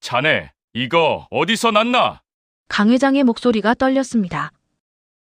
자네, 이거 어디서 났나? 강 회장의 목소리가 떨렸습니다.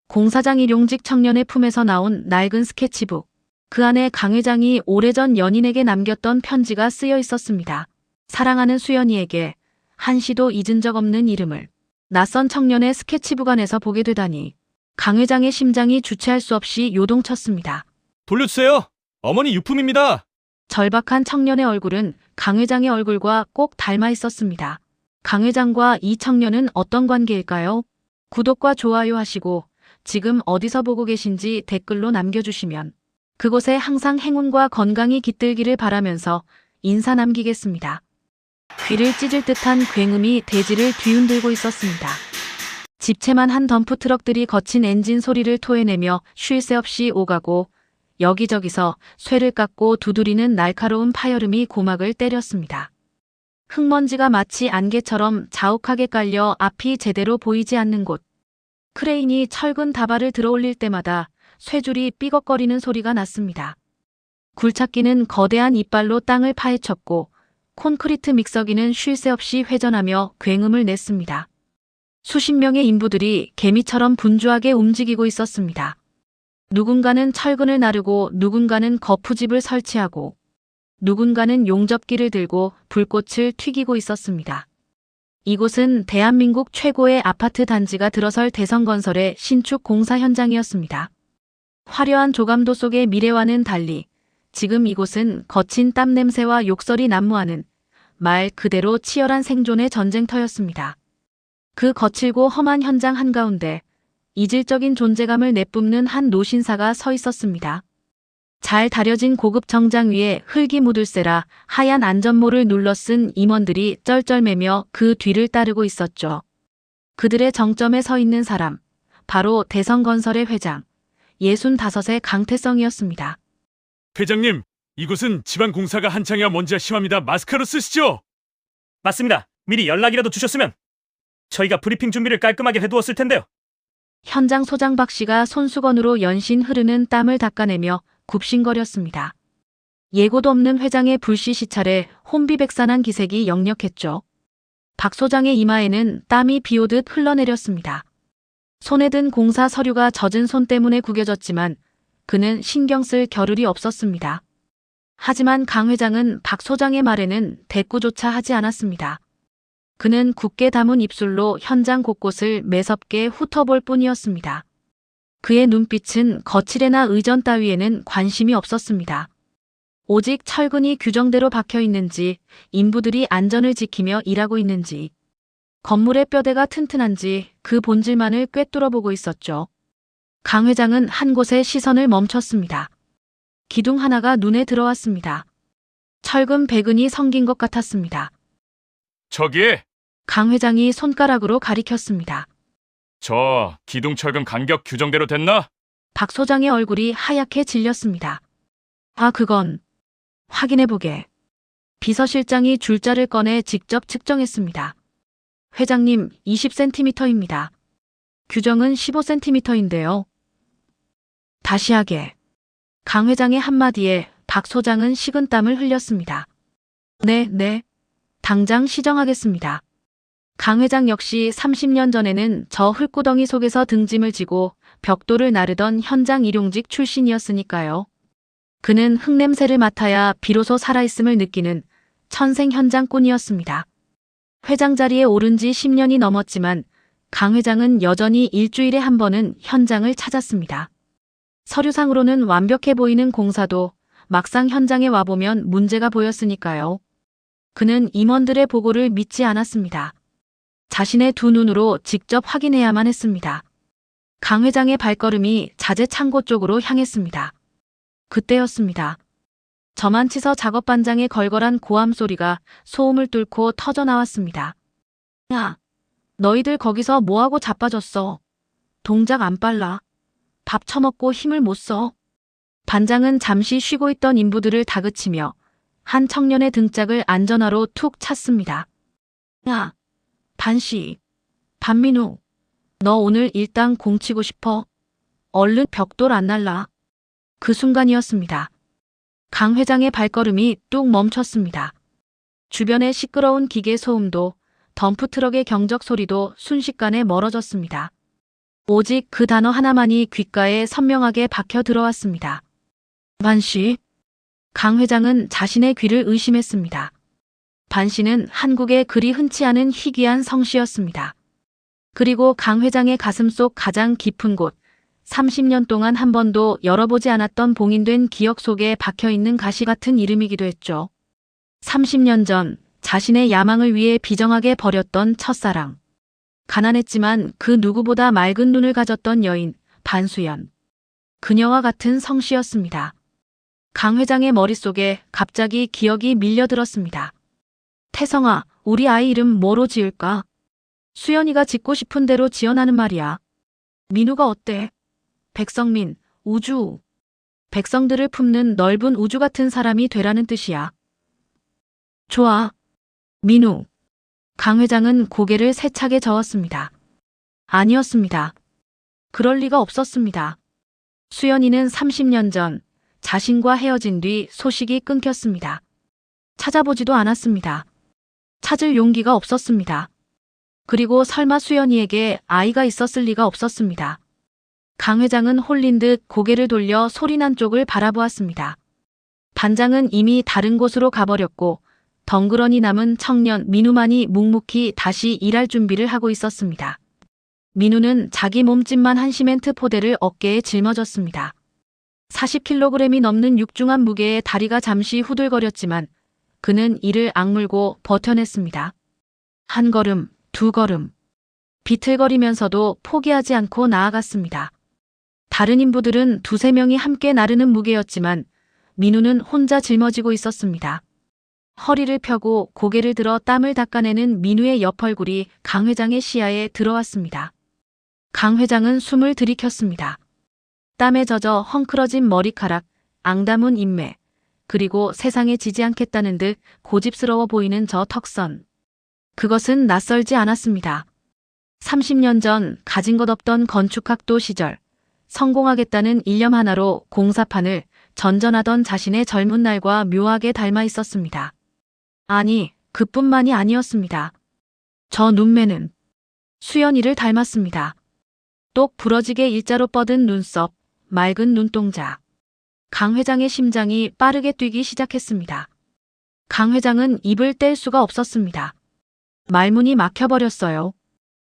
공사장 일용직 청년의 품에서 나온 낡은 스케치북. 그 안에 강 회장이 오래전 연인에게 남겼던 편지가 쓰여 있었습니다. 사랑하는 수연이에게 한시도 잊은 적 없는 이름을. 낯선 청년의 스케치북 안에서 보게 되다니 강 회장의 심장이 주체할 수 없이 요동쳤습니다. 돌려주세요. 어머니 유품입니다. 절박한 청년의 얼굴은 강 회장의 얼굴과 꼭 닮아 있었습니다. 강 회장과 이 청년은 어떤 관계일까요? 구독과 좋아요 하시고 지금 어디서 보고 계신지 댓글로 남겨주시면 그곳에 항상 행운과 건강이 깃들기를 바라면서 인사 남기겠습니다. 귀를 찢을 듯한 굉음이 대지를 뒤흔들고 있었습니다. 집채만 한 덤프 트럭들이 거친 엔진 소리를 토해내며 쉴 새 없이 오가고 여기저기서 쇠를 깎고 두드리는 날카로운 파열음이 고막을 때렸습니다. 흙먼지가 마치 안개처럼 자욱하게 깔려 앞이 제대로 보이지 않는 곳. 크레인이 철근 다발을 들어올릴 때마다 쇠줄이 삐걱거리는 소리가 났습니다. 굴착기는 거대한 이빨로 땅을 파헤쳤고 콘크리트 믹서기는 쉴 새 없이 회전하며 굉음을 냈습니다. 수십 명의 인부들이 개미처럼 분주하게 움직이고 있었습니다. 누군가는 철근을 나르고 누군가는 거푸집을 설치하고 누군가는 용접기를 들고 불꽃을 튀기고 있었습니다. 이곳은 대한민국 최고의 아파트 단지가 들어설 대성건설의 신축 공사 현장이었습니다. 화려한 조감도 속의 미래와는 달리 지금 이곳은 거친 땀 냄새와 욕설이 난무하는 말 그대로 치열한 생존의 전쟁터였습니다. 그 거칠고 험한 현장 한가운데 이질적인 존재감을 내뿜는 한 노신사가 서 있었습니다. 잘 다려진 고급 정장 위에 흙이 묻을세라 하얀 안전모를 눌러쓴 임원들이 쩔쩔매며 그 뒤를 따르고 있었죠. 그들의 정점에 서 있는 사람, 바로 대성건설의 회장, 65의 강태성이었습니다. 회장님, 이곳은 집안 공사가 한창이라 먼지가 심합니다. 마스크로 쓰시죠? 맞습니다. 미리 연락이라도 주셨으면 저희가 브리핑 준비를 깔끔하게 해두었을 텐데요. 현장 소장 박 씨가 손수건으로 연신 흐르는 땀을 닦아내며 굽신거렸습니다. 예고도 없는 회장의 불시 시찰에 혼비백산한 기색이 역력했죠. 박 소장의 이마에는 땀이 비오듯 흘러내렸습니다. 손에 든 공사 서류가 젖은 손 때문에 구겨졌지만 그는 신경 쓸 겨를이 없었습니다. 하지만 강 회장은 박 소장의 말에는 대꾸조차 하지 않았습니다. 그는 굳게 담은 입술로 현장 곳곳을 매섭게 훑어볼 뿐이었습니다. 그의 눈빛은 거칠애나 의전 따위에는 관심이 없었습니다. 오직 철근이 규정대로 박혀 있는지, 인부들이 안전을 지키며 일하고 있는지, 건물의 뼈대가 튼튼한지 그 본질만을 꿰뚫어보고 있었죠. 강 회장은 한 곳에 시선을 멈췄습니다. 기둥 하나가 눈에 들어왔습니다. 철근 배근이 성긴 것 같았습니다. 저기, 강 회장이 손가락으로 가리켰습니다. 저 기둥철근 간격 규정대로 됐나? 박 소장의 얼굴이 하얗게 질렸습니다. 아, 그건 확인해보게. 비서실장이 줄자를 꺼내 직접 측정했습니다. 회장님, 20cm입니다. 규정은 15cm인데요. 다시 하게. 강 회장의 한마디에 박 소장은 식은땀을 흘렸습니다. 네. 당장 시정하겠습니다. 강 회장 역시 30년 전에는 저 흙구덩이 속에서 등짐을 지고 벽돌을 나르던 현장 일용직 출신이었으니까요. 그는 흙냄새를 맡아야 비로소 살아있음을 느끼는 천생 현장꾼이었습니다. 회장 자리에 오른 지 10년이 넘었지만 강 회장은 여전히 일주일에 한 번은 현장을 찾았습니다. 서류상으로는 완벽해 보이는 공사도 막상 현장에 와보면 문제가 보였으니까요. 그는 임원들의 보고를 믿지 않았습니다. 자신의 두 눈으로 직접 확인해야만 했습니다. 강 회장의 발걸음이 자재 창고 쪽으로 향했습니다. 그때였습니다. 저만치서 작업반장의 걸걸한 고함 소리가 소음을 뚫고 터져나왔습니다. 야, 너희들 거기서 뭐하고 자빠졌어? 동작 안 빨라. 밥 처먹고 힘을 못 써. 반장은 잠시 쉬고 있던 인부들을 다그치며 한 청년의 등짝을 안전하로 툭 찼습니다. 야, 반씨, 반민우, 너 오늘 일당 공치고 싶어? 얼른 벽돌 안 날라. 그 순간이었습니다. 강 회장의 발걸음이 뚝 멈췄습니다. 주변의 시끄러운 기계 소음도 덤프트럭의 경적 소리도 순식간에 멀어졌습니다. 오직 그 단어 하나만이 귓가에 선명하게 박혀 들어왔습니다. 반씨. 강 회장은 자신의 귀를 의심했습니다. 반씨는 한국에 그리 흔치 않은 희귀한 성씨였습니다. 그리고 강 회장의 가슴속 가장 깊은 곳, 30년 동안 한 번도 열어보지 않았던 봉인된 기억 속에 박혀있는 가시 같은 이름이기도 했죠. 30년 전 자신의 야망을 위해 비정하게 버렸던 첫사랑. 가난했지만 그 누구보다 맑은 눈을 가졌던 여인, 반수연. 그녀와 같은 성씨였습니다. 강 회장의 머릿속에 갑자기 기억이 밀려들었습니다. 태성아, 우리 아이 이름 뭐로 지을까? 수연이가 짓고 싶은 대로 지어나는 말이야. 민우가 어때? 백성민, 우주. 백성들을 품는 넓은 우주 같은 사람이 되라는 뜻이야. 좋아. 민우. 강 회장은 고개를 세차게 저었습니다. 아니었습니다. 그럴 리가 없었습니다. 수연이는 30년 전 자신과 헤어진 뒤 소식이 끊겼습니다. 찾아보지도 않았습니다. 찾을 용기가 없었습니다. 그리고 설마 수연이에게 아이가 있었을 리가 없었습니다. 강 회장은 홀린 듯 고개를 돌려 소리난 쪽을 바라보았습니다. 반장은 이미 다른 곳으로 가버렸고 덩그러니 남은 청년 민우만이 묵묵히 다시 일할 준비를 하고 있었습니다. 민우는 자기 몸집만 한 시멘트 포대를 어깨에 짊어졌습니다. 40kg이 넘는 육중한 무게에 다리가 잠시 후들거렸지만 그는 이를 악물고 버텨냈습니다. 한 걸음, 두 걸음. 비틀거리면서도 포기하지 않고 나아갔습니다. 다른 인부들은 두세 명이 함께 나르는 무게였지만 민우는 혼자 짊어지고 있었습니다. 허리를 펴고 고개를 들어 땀을 닦아내는 민우의 옆얼굴이 강 회장의 시야에 들어왔습니다. 강 회장은 숨을 들이켰습니다. 땀에 젖어 헝클어진 머리카락, 앙다문 인매, 그리고 세상에 지지 않겠다는 듯 고집스러워 보이는 저 턱선. 그것은 낯설지 않았습니다. 30년 전 가진 것 없던 건축학도 시절, 성공하겠다는 일념 하나로 공사판을 전전하던 자신의 젊은 날과 묘하게 닮아 있었습니다. 아니, 그뿐만이 아니었습니다. 저 눈매는 수연이를 닮았습니다. 똑 부러지게 일자로 뻗은 눈썹, 맑은 눈동자. 강 회장의 심장이 빠르게 뛰기 시작했습니다. 강 회장은 입을 뗄 수가 없었습니다. 말문이 막혀버렸어요.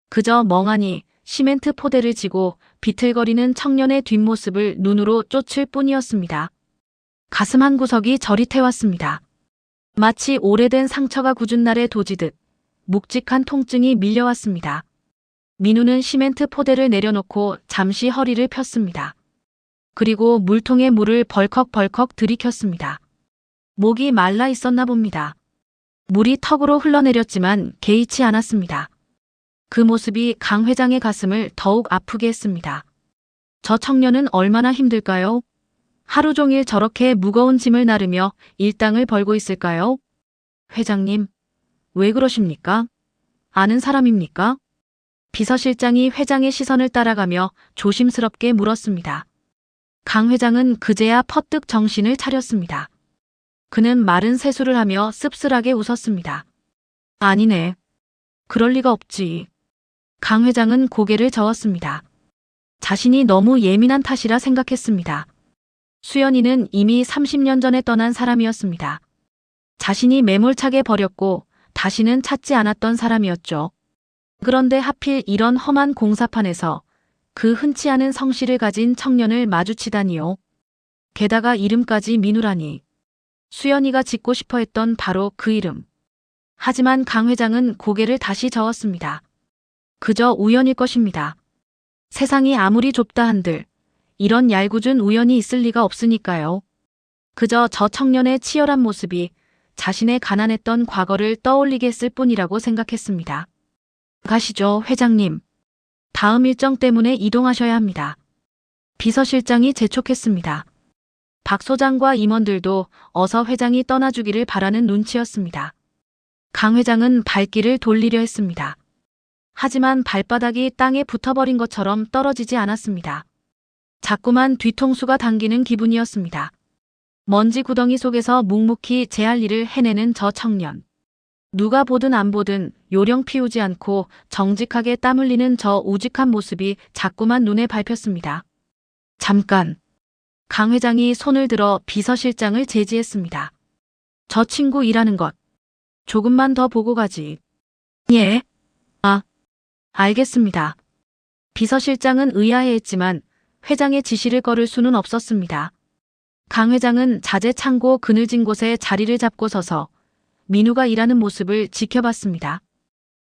그저 멍하니 시멘트 포대를 지고 비틀거리는 청년의 뒷모습을 눈으로 쫓을 뿐이었습니다. 가슴 한 구석이 저릿해왔습니다. 마치 오래된 상처가 굳은 날에 도지듯 묵직한 통증이 밀려왔습니다. 민우는 시멘트 포대를 내려놓고 잠시 허리를 폈습니다. 그리고 물통에 물을 벌컥벌컥 들이켰습니다. 목이 말라 있었나 봅니다. 물이 턱으로 흘러내렸지만 개의치 않았습니다. 그 모습이 강 회장의 가슴을 더욱 아프게 했습니다. 저 청년은 얼마나 힘들까요? 하루 종일 저렇게 무거운 짐을 나르며 일당을 벌고 있을까요? 회장님, 왜 그러십니까? 아는 사람입니까? 비서실장이 회장의 시선을 따라가며 조심스럽게 물었습니다. 강 회장은 그제야 퍼뜩 정신을 차렸습니다. 그는 마른 세수를 하며 씁쓸하게 웃었습니다. 아니네. 그럴 리가 없지. 강 회장은 고개를 저었습니다. 자신이 너무 예민한 탓이라 생각했습니다. 수연이는 이미 30년 전에 떠난 사람이었습니다. 자신이 매몰차게 버렸고 다시는 찾지 않았던 사람이었죠. 그런데 하필 이런 험한 공사판에서 그 흔치 않은 성씨를 가진 청년을 마주치다니요. 게다가 이름까지 민우라니. 수연이가 짓고 싶어 했던 바로 그 이름. 하지만 강 회장은 고개를 다시 저었습니다. 그저 우연일 것입니다. 세상이 아무리 좁다 한들 이런 얄궂은 우연이 있을 리가 없으니까요. 그저 저 청년의 치열한 모습이 자신의 가난했던 과거를 떠올리게 했을 뿐이라고 생각했습니다. 가시죠, 회장님. 다음 일정 때문에 이동하셔야 합니다. 비서실장이 재촉했습니다. 박 소장과 임원들도 어서 회장이 떠나주기를 바라는 눈치였습니다. 강 회장은 발길을 돌리려 했습니다. 하지만 발바닥이 땅에 붙어버린 것처럼 떨어지지 않았습니다. 자꾸만 뒤통수가 당기는 기분이었습니다. 먼지 구덩이 속에서 묵묵히 제 할 일을 해내는 저 청년. 누가 보든 안 보든 요령 피우지 않고 정직하게 땀 흘리는 저 우직한 모습이 자꾸만 눈에 밟혔습니다. 잠깐. 강 회장이 손을 들어 비서실장을 제지했습니다. 저 친구 일하는 것. 조금만 더 보고 가지. 예. 아, 알겠습니다. 비서실장은 의아해했지만 회장의 지시를 거를 수는 없었습니다. 강 회장은 자재 창고 그늘진 곳에 자리를 잡고 서서 민우가 일하는 모습을 지켜봤습니다.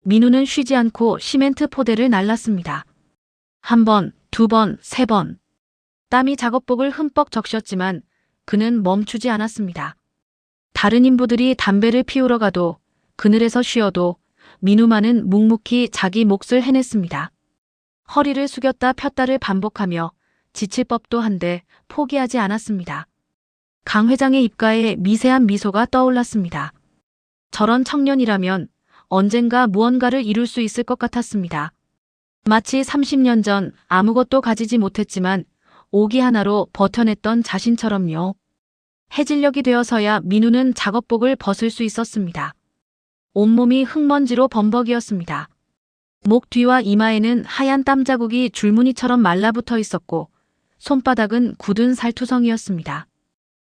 민우는 쉬지 않고 시멘트 포대를 날랐습니다. 한 번, 두 번, 세 번. 땀이 작업복을 흠뻑 적셨지만 그는 멈추지 않았습니다. 다른 인부들이 담배를 피우러 가도 그늘에서 쉬어도 민우만은 묵묵히 자기 몫을 해냈습니다. 허리를 숙였다 폈다를 반복하며 지칠 법도 한데 포기하지 않았습니다. 강 회장의 입가에 미세한 미소가 떠올랐습니다. 저런 청년이라면 언젠가 무언가를 이룰 수 있을 것 같았습니다. 마치 30년 전 아무것도 가지지 못했지만 오기 하나로 버텨냈던 자신처럼요. 해질녘이 되어서야 민우는 작업복을 벗을 수 있었습니다. 온몸이 흙먼지로 범벅이었습니다. 목 뒤와 이마에는 하얀 땀자국이 줄무늬처럼 말라붙어 있었고 손바닥은 굳은 살투성이었습니다.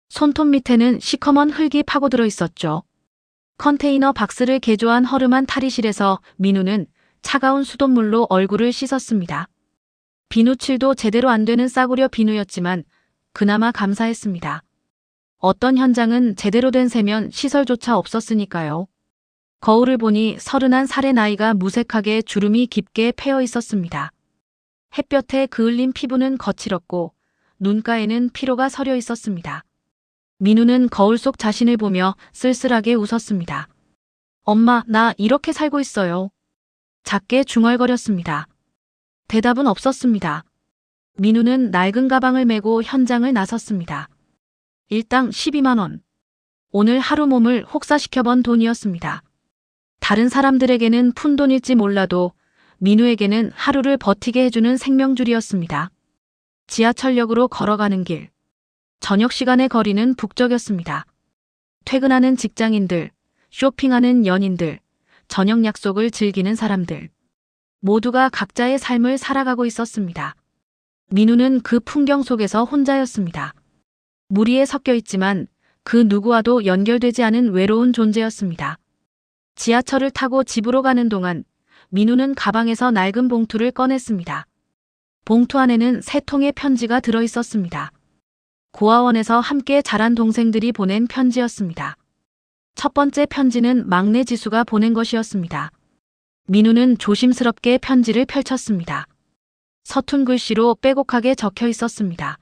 손톱 밑에는 시커먼 흙이 파고들어 있었죠. 컨테이너 박스를 개조한 허름한 탈의실에서 민우는 차가운 수돗물로 얼굴을 씻었습니다. 비누칠도 제대로 안 되는 싸구려 비누였지만 그나마 감사했습니다. 어떤 현장은 제대로 된 세면 시설조차 없었으니까요. 거울을 보니 31살의 나이가 무색하게 주름이 깊게 패여 있었습니다. 햇볕에 그을린 피부는 거칠었고 눈가에는 피로가 서려 있었습니다. 민우는 거울 속 자신을 보며 쓸쓸하게 웃었습니다. 엄마, 나 이렇게 살고 있어요. 작게 중얼거렸습니다. 대답은 없었습니다. 민우는 낡은 가방을 메고 현장을 나섰습니다. 일당 12만 원. 오늘 하루 몸을 혹사시켜본 돈이었습니다. 다른 사람들에게는 푼돈일지 몰라도 민우에게는 하루를 버티게 해주는 생명줄이었습니다. 지하철역으로 걸어가는 길. 저녁 시간의 거리는 북적였습니다. 퇴근하는 직장인들, 쇼핑하는 연인들, 저녁 약속을 즐기는 사람들. 모두가 각자의 삶을 살아가고 있었습니다. 민우는 그 풍경 속에서 혼자였습니다. 무리에 섞여 있지만 그 누구와도 연결되지 않은 외로운 존재였습니다. 지하철을 타고 집으로 가는 동안 민우는 가방에서 낡은 봉투를 꺼냈습니다. 봉투 안에는 3통의 편지가 들어 있었습니다. 고아원에서 함께 자란 동생들이 보낸 편지였습니다. 첫 번째 편지는 막내 지수가 보낸 것이었습니다. 민우는 조심스럽게 편지를 펼쳤습니다. 서툰 글씨로 빼곡하게 적혀 있었습니다.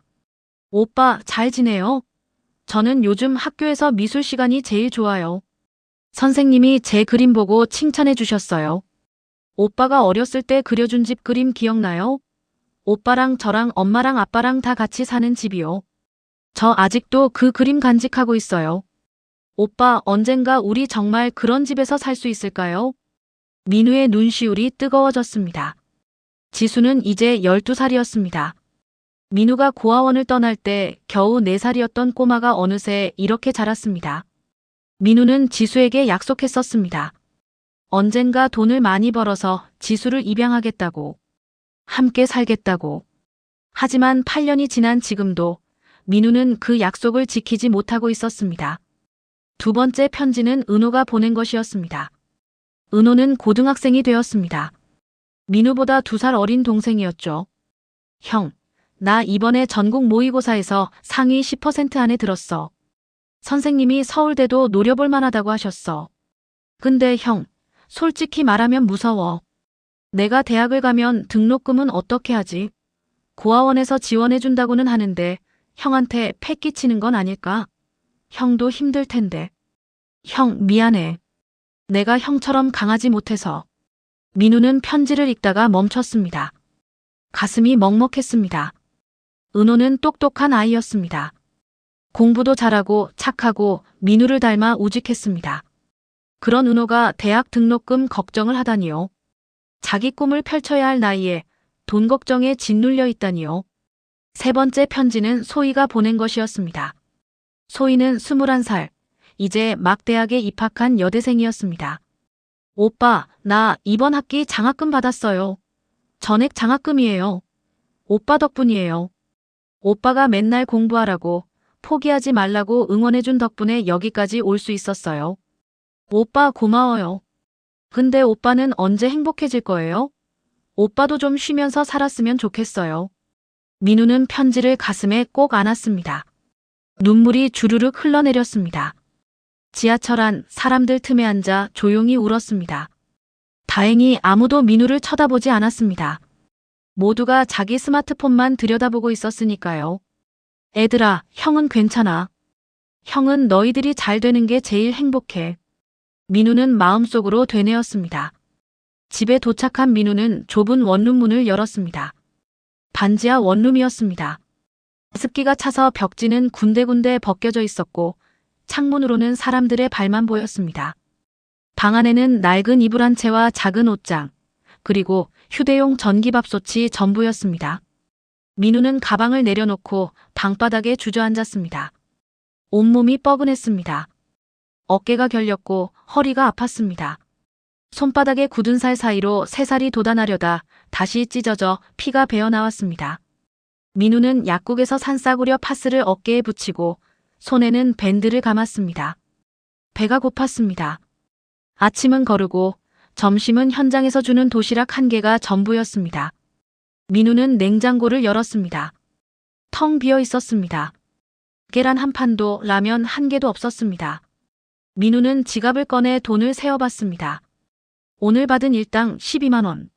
오빠, 잘 지내요? 저는 요즘 학교에서 미술 시간이 제일 좋아요. 선생님이 제 그림 보고 칭찬해 주셨어요. 오빠가 어렸을 때 그려준 집 그림 기억나요? 오빠랑 저랑 엄마랑 아빠랑 다 같이 사는 집이요. 저 아직도 그 그림 간직하고 있어요. 오빠, 언젠가 우리 정말 그런 집에서 살 수 있을까요? 민우의 눈시울이 뜨거워졌습니다. 지수는 이제 12살이었습니다. 민우가 고아원을 떠날 때 겨우 4살이었던 꼬마가 어느새 이렇게 자랐습니다. 민우는 지수에게 약속했었습니다. 언젠가 돈을 많이 벌어서 지수를 입양하겠다고. 함께 살겠다고. 하지만 8년이 지난 지금도 민우는 그 약속을 지키지 못하고 있었습니다. 두 번째 편지는 은호가 보낸 것이었습니다. 은호는 고등학생이 되었습니다. 민우보다 2살 어린 동생이었죠. 형, 나 이번에 전국 모의고사에서 상위 10% 안에 들었어. 선생님이 서울대도 노려볼 만하다고 하셨어. 근데 형, 솔직히 말하면 무서워. 내가 대학을 가면 등록금은 어떻게 하지? 고아원에서 지원해준다고는 하는데 형한테 패 끼치는 건 아닐까? 형도 힘들 텐데. 형, 미안해. 내가 형처럼 강하지 못해서. 민우는 편지를 읽다가 멈췄습니다. 가슴이 먹먹했습니다. 은호는 똑똑한 아이였습니다. 공부도 잘하고 착하고 민우를 닮아 우직했습니다. 그런 은호가 대학 등록금 걱정을 하다니요. 자기 꿈을 펼쳐야 할 나이에 돈 걱정에 짓눌려 있다니요. 세 번째 편지는 소희가 보낸 것이었습니다. 소희는 21살, 이제 막 대학에 입학한 여대생이었습니다. 오빠, 나 이번 학기 장학금 받았어요. 전액 장학금이에요. 오빠 덕분이에요. 오빠가 맨날 공부하라고, 포기하지 말라고 응원해준 덕분에 여기까지 올 수 있었어요. 오빠 고마워요. 근데 오빠는 언제 행복해질 거예요? 오빠도 좀 쉬면서 살았으면 좋겠어요. 민우는 편지를 가슴에 꼭 안았습니다. 눈물이 주르륵 흘러내렸습니다. 지하철 안 사람들 틈에 앉아 조용히 울었습니다. 다행히 아무도 민우를 쳐다보지 않았습니다. 모두가 자기 스마트폰만 들여다보고 있었으니까요. 애들아, 형은 괜찮아. 형은 너희들이 잘 되는 게 제일 행복해. 민우는 마음속으로 되뇌었습니다. 집에 도착한 민우는 좁은 원룸 문을 열었습니다. 반지하 원룸이었습니다. 습기가 차서 벽지는 군데군데 벗겨져 있었고 창문으로는 사람들의 발만 보였습니다. 방 안에는 낡은 이불 한 채와 작은 옷장, 그리고 휴대용 전기밥솥이 전부였습니다. 민우는 가방을 내려놓고 방바닥에 주저앉았습니다. 온몸이 뻐근했습니다. 어깨가 결렸고 허리가 아팠습니다. 손바닥에 굳은 살 사이로 새살이 돋아나려다 다시 찢어져 피가 배어나왔습니다. 민우는 약국에서 산 싸구려 파스를 어깨에 붙이고 손에는 밴드를 감았습니다. 배가 고팠습니다. 아침은 거르고 점심은 현장에서 주는 도시락 한 개가 전부였습니다. 민우는 냉장고를 열었습니다. 텅 비어 있었습니다. 계란 한 판도 라면 한 개도 없었습니다. 민우는 지갑을 꺼내 돈을 세어봤습니다. 오늘 받은 일당 12만 원.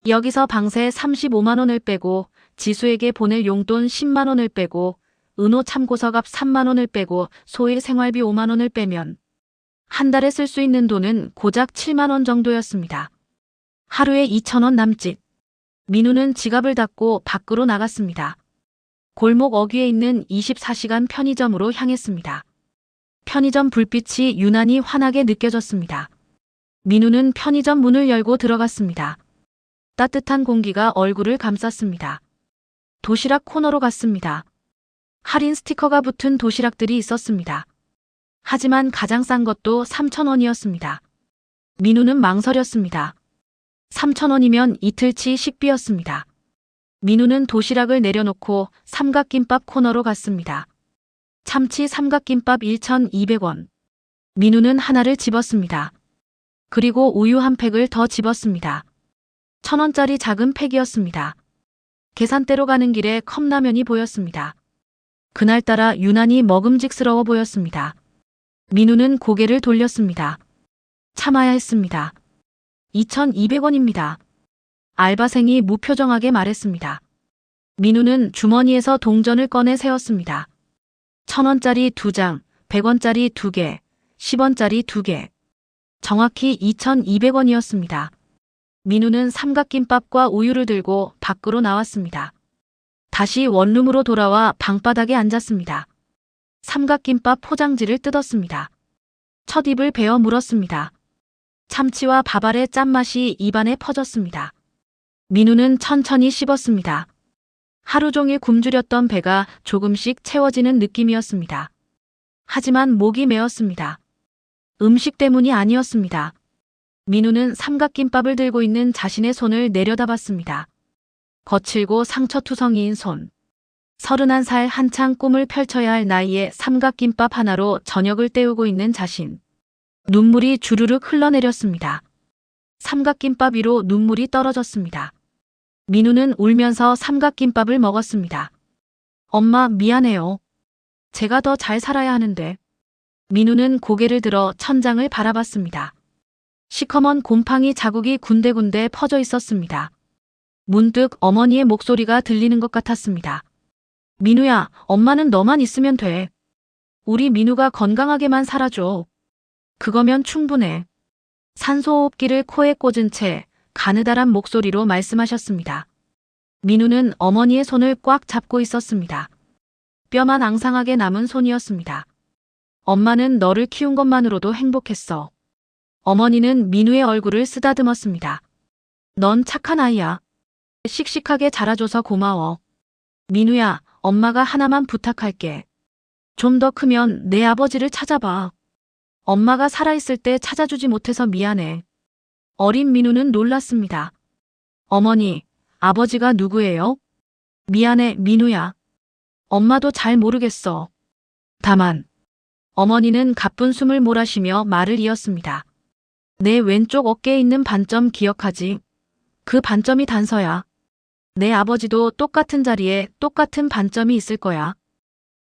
여기서 방세 35만 원을 빼고 지수에게 보낼 용돈 10만 원을 빼고 은호 참고서값 3만 원을 빼고 소일 생활비 5만 원을 빼면 한 달에 쓸 수 있는 돈은 고작 7만 원 정도였습니다. 하루에 2천 원 남짓. 민우는 지갑을 닫고 밖으로 나갔습니다. 골목 어귀에 있는 24시간 편의점으로 향했습니다. 편의점 불빛이 유난히 환하게 느껴졌습니다. 민우는 편의점 문을 열고 들어갔습니다. 따뜻한 공기가 얼굴을 감쌌습니다. 도시락 코너로 갔습니다. 할인 스티커가 붙은 도시락들이 있었습니다. 하지만 가장 싼 것도 3,000원이었습니다. 민우는 망설였습니다. 3,000원이면 이틀치 식비였습니다. 민우는 도시락을 내려놓고 삼각김밥 코너로 갔습니다. 참치 삼각김밥 1,200원. 민우는 하나를 집었습니다. 그리고 우유 한 팩을 더 집었습니다. 1,000원짜리 작은 팩이었습니다. 계산대로 가는 길에 컵라면이 보였습니다. 그날따라 유난히 먹음직스러워 보였습니다. 민우는 고개를 돌렸습니다. 참아야 했습니다. 2,200원입니다. 알바생이 무표정하게 말했습니다. 민우는 주머니에서 동전을 꺼내 세었습니다. 1,000원짜리 2장, 100원짜리 2개, 10원짜리 2개. 정확히 2,200원이었습니다. 민우는 삼각김밥과 우유를 들고 밖으로 나왔습니다. 다시 원룸으로 돌아와 방바닥에 앉았습니다. 삼각김밥 포장지를 뜯었습니다. 첫 입을 베어 물었습니다. 참치와 밥알의 짠맛이 입안에 퍼졌습니다. 민우는 천천히 씹었습니다. 하루 종일 굶주렸던 배가 조금씩 채워지는 느낌이었습니다. 하지만 목이 메었습니다. 음식 때문이 아니었습니다. 민우는 삼각김밥을 들고 있는 자신의 손을 내려다봤습니다. 거칠고 상처투성이인 손. 31살 한창 꿈을 펼쳐야 할 나이에 삼각김밥 하나로 저녁을 때우고 있는 자신. 눈물이 주르륵 흘러내렸습니다. 삼각김밥 위로 눈물이 떨어졌습니다. 민우는 울면서 삼각김밥을 먹었습니다. 엄마, 미안해요. 제가 더 잘 살아야 하는데. 민우는 고개를 들어 천장을 바라봤습니다. 시커먼 곰팡이 자국이 군데군데 퍼져 있었습니다. 문득 어머니의 목소리가 들리는 것 같았습니다. 민우야, 엄마는 너만 있으면 돼. 우리 민우가 건강하게만 살아줘. 그거면 충분해. 산소호흡기를 코에 꽂은 채 가느다란 목소리로 말씀하셨습니다. 민우는 어머니의 손을 꽉 잡고 있었습니다. 뼈만 앙상하게 남은 손이었습니다. 엄마는 너를 키운 것만으로도 행복했어. 어머니는 민우의 얼굴을 쓰다듬었습니다. 넌 착한 아이야. 씩씩하게 자라줘서 고마워. 민우야, 엄마가 하나만 부탁할게. 좀 더 크면 내 아버지를 찾아봐. 엄마가 살아있을 때 찾아주지 못해서 미안해. 어린 민우는 놀랐습니다. 어머니, 아버지가 누구예요? 미안해, 민우야. 엄마도 잘 모르겠어. 다만, 어머니는 가쁜 숨을 몰아쉬며 말을 이었습니다. 내 왼쪽 어깨에 있는 반점 기억하지? 그 반점이 단서야. 내 아버지도 똑같은 자리에 똑같은 반점이 있을 거야.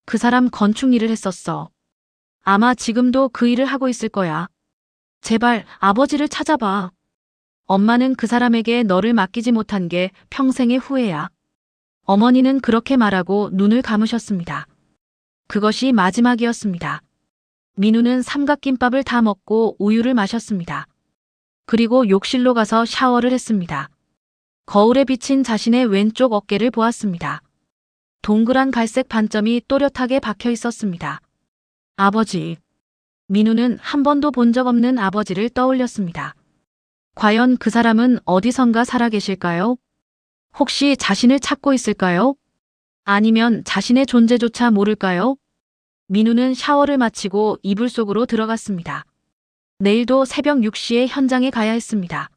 그 사람 건축 일을 했었어. 아마 지금도 그 일을 하고 있을 거야. 제발 아버지를 찾아봐. 엄마는 그 사람에게 너를 맡기지 못한 게 평생의 후회야. 어머니는 그렇게 말하고 눈을 감으셨습니다. 그것이 마지막이었습니다. 민우는 삼각김밥을 다 먹고 우유를 마셨습니다. 그리고 욕실로 가서 샤워를 했습니다. 거울에 비친 자신의 왼쪽 어깨를 보았습니다. 동그란 갈색 반점이 또렷하게 박혀 있었습니다. 아버지. 민우는 한 번도 본 적 없는 아버지를 떠올렸습니다. 과연 그 사람은 어디선가 살아계실까요? 혹시 자신을 찾고 있을까요? 아니면 자신의 존재조차 모를까요? 민우는 샤워를 마치고 이불 속으로 들어갔습니다. 내일도 새벽 6시에 현장에 가야 했습니다.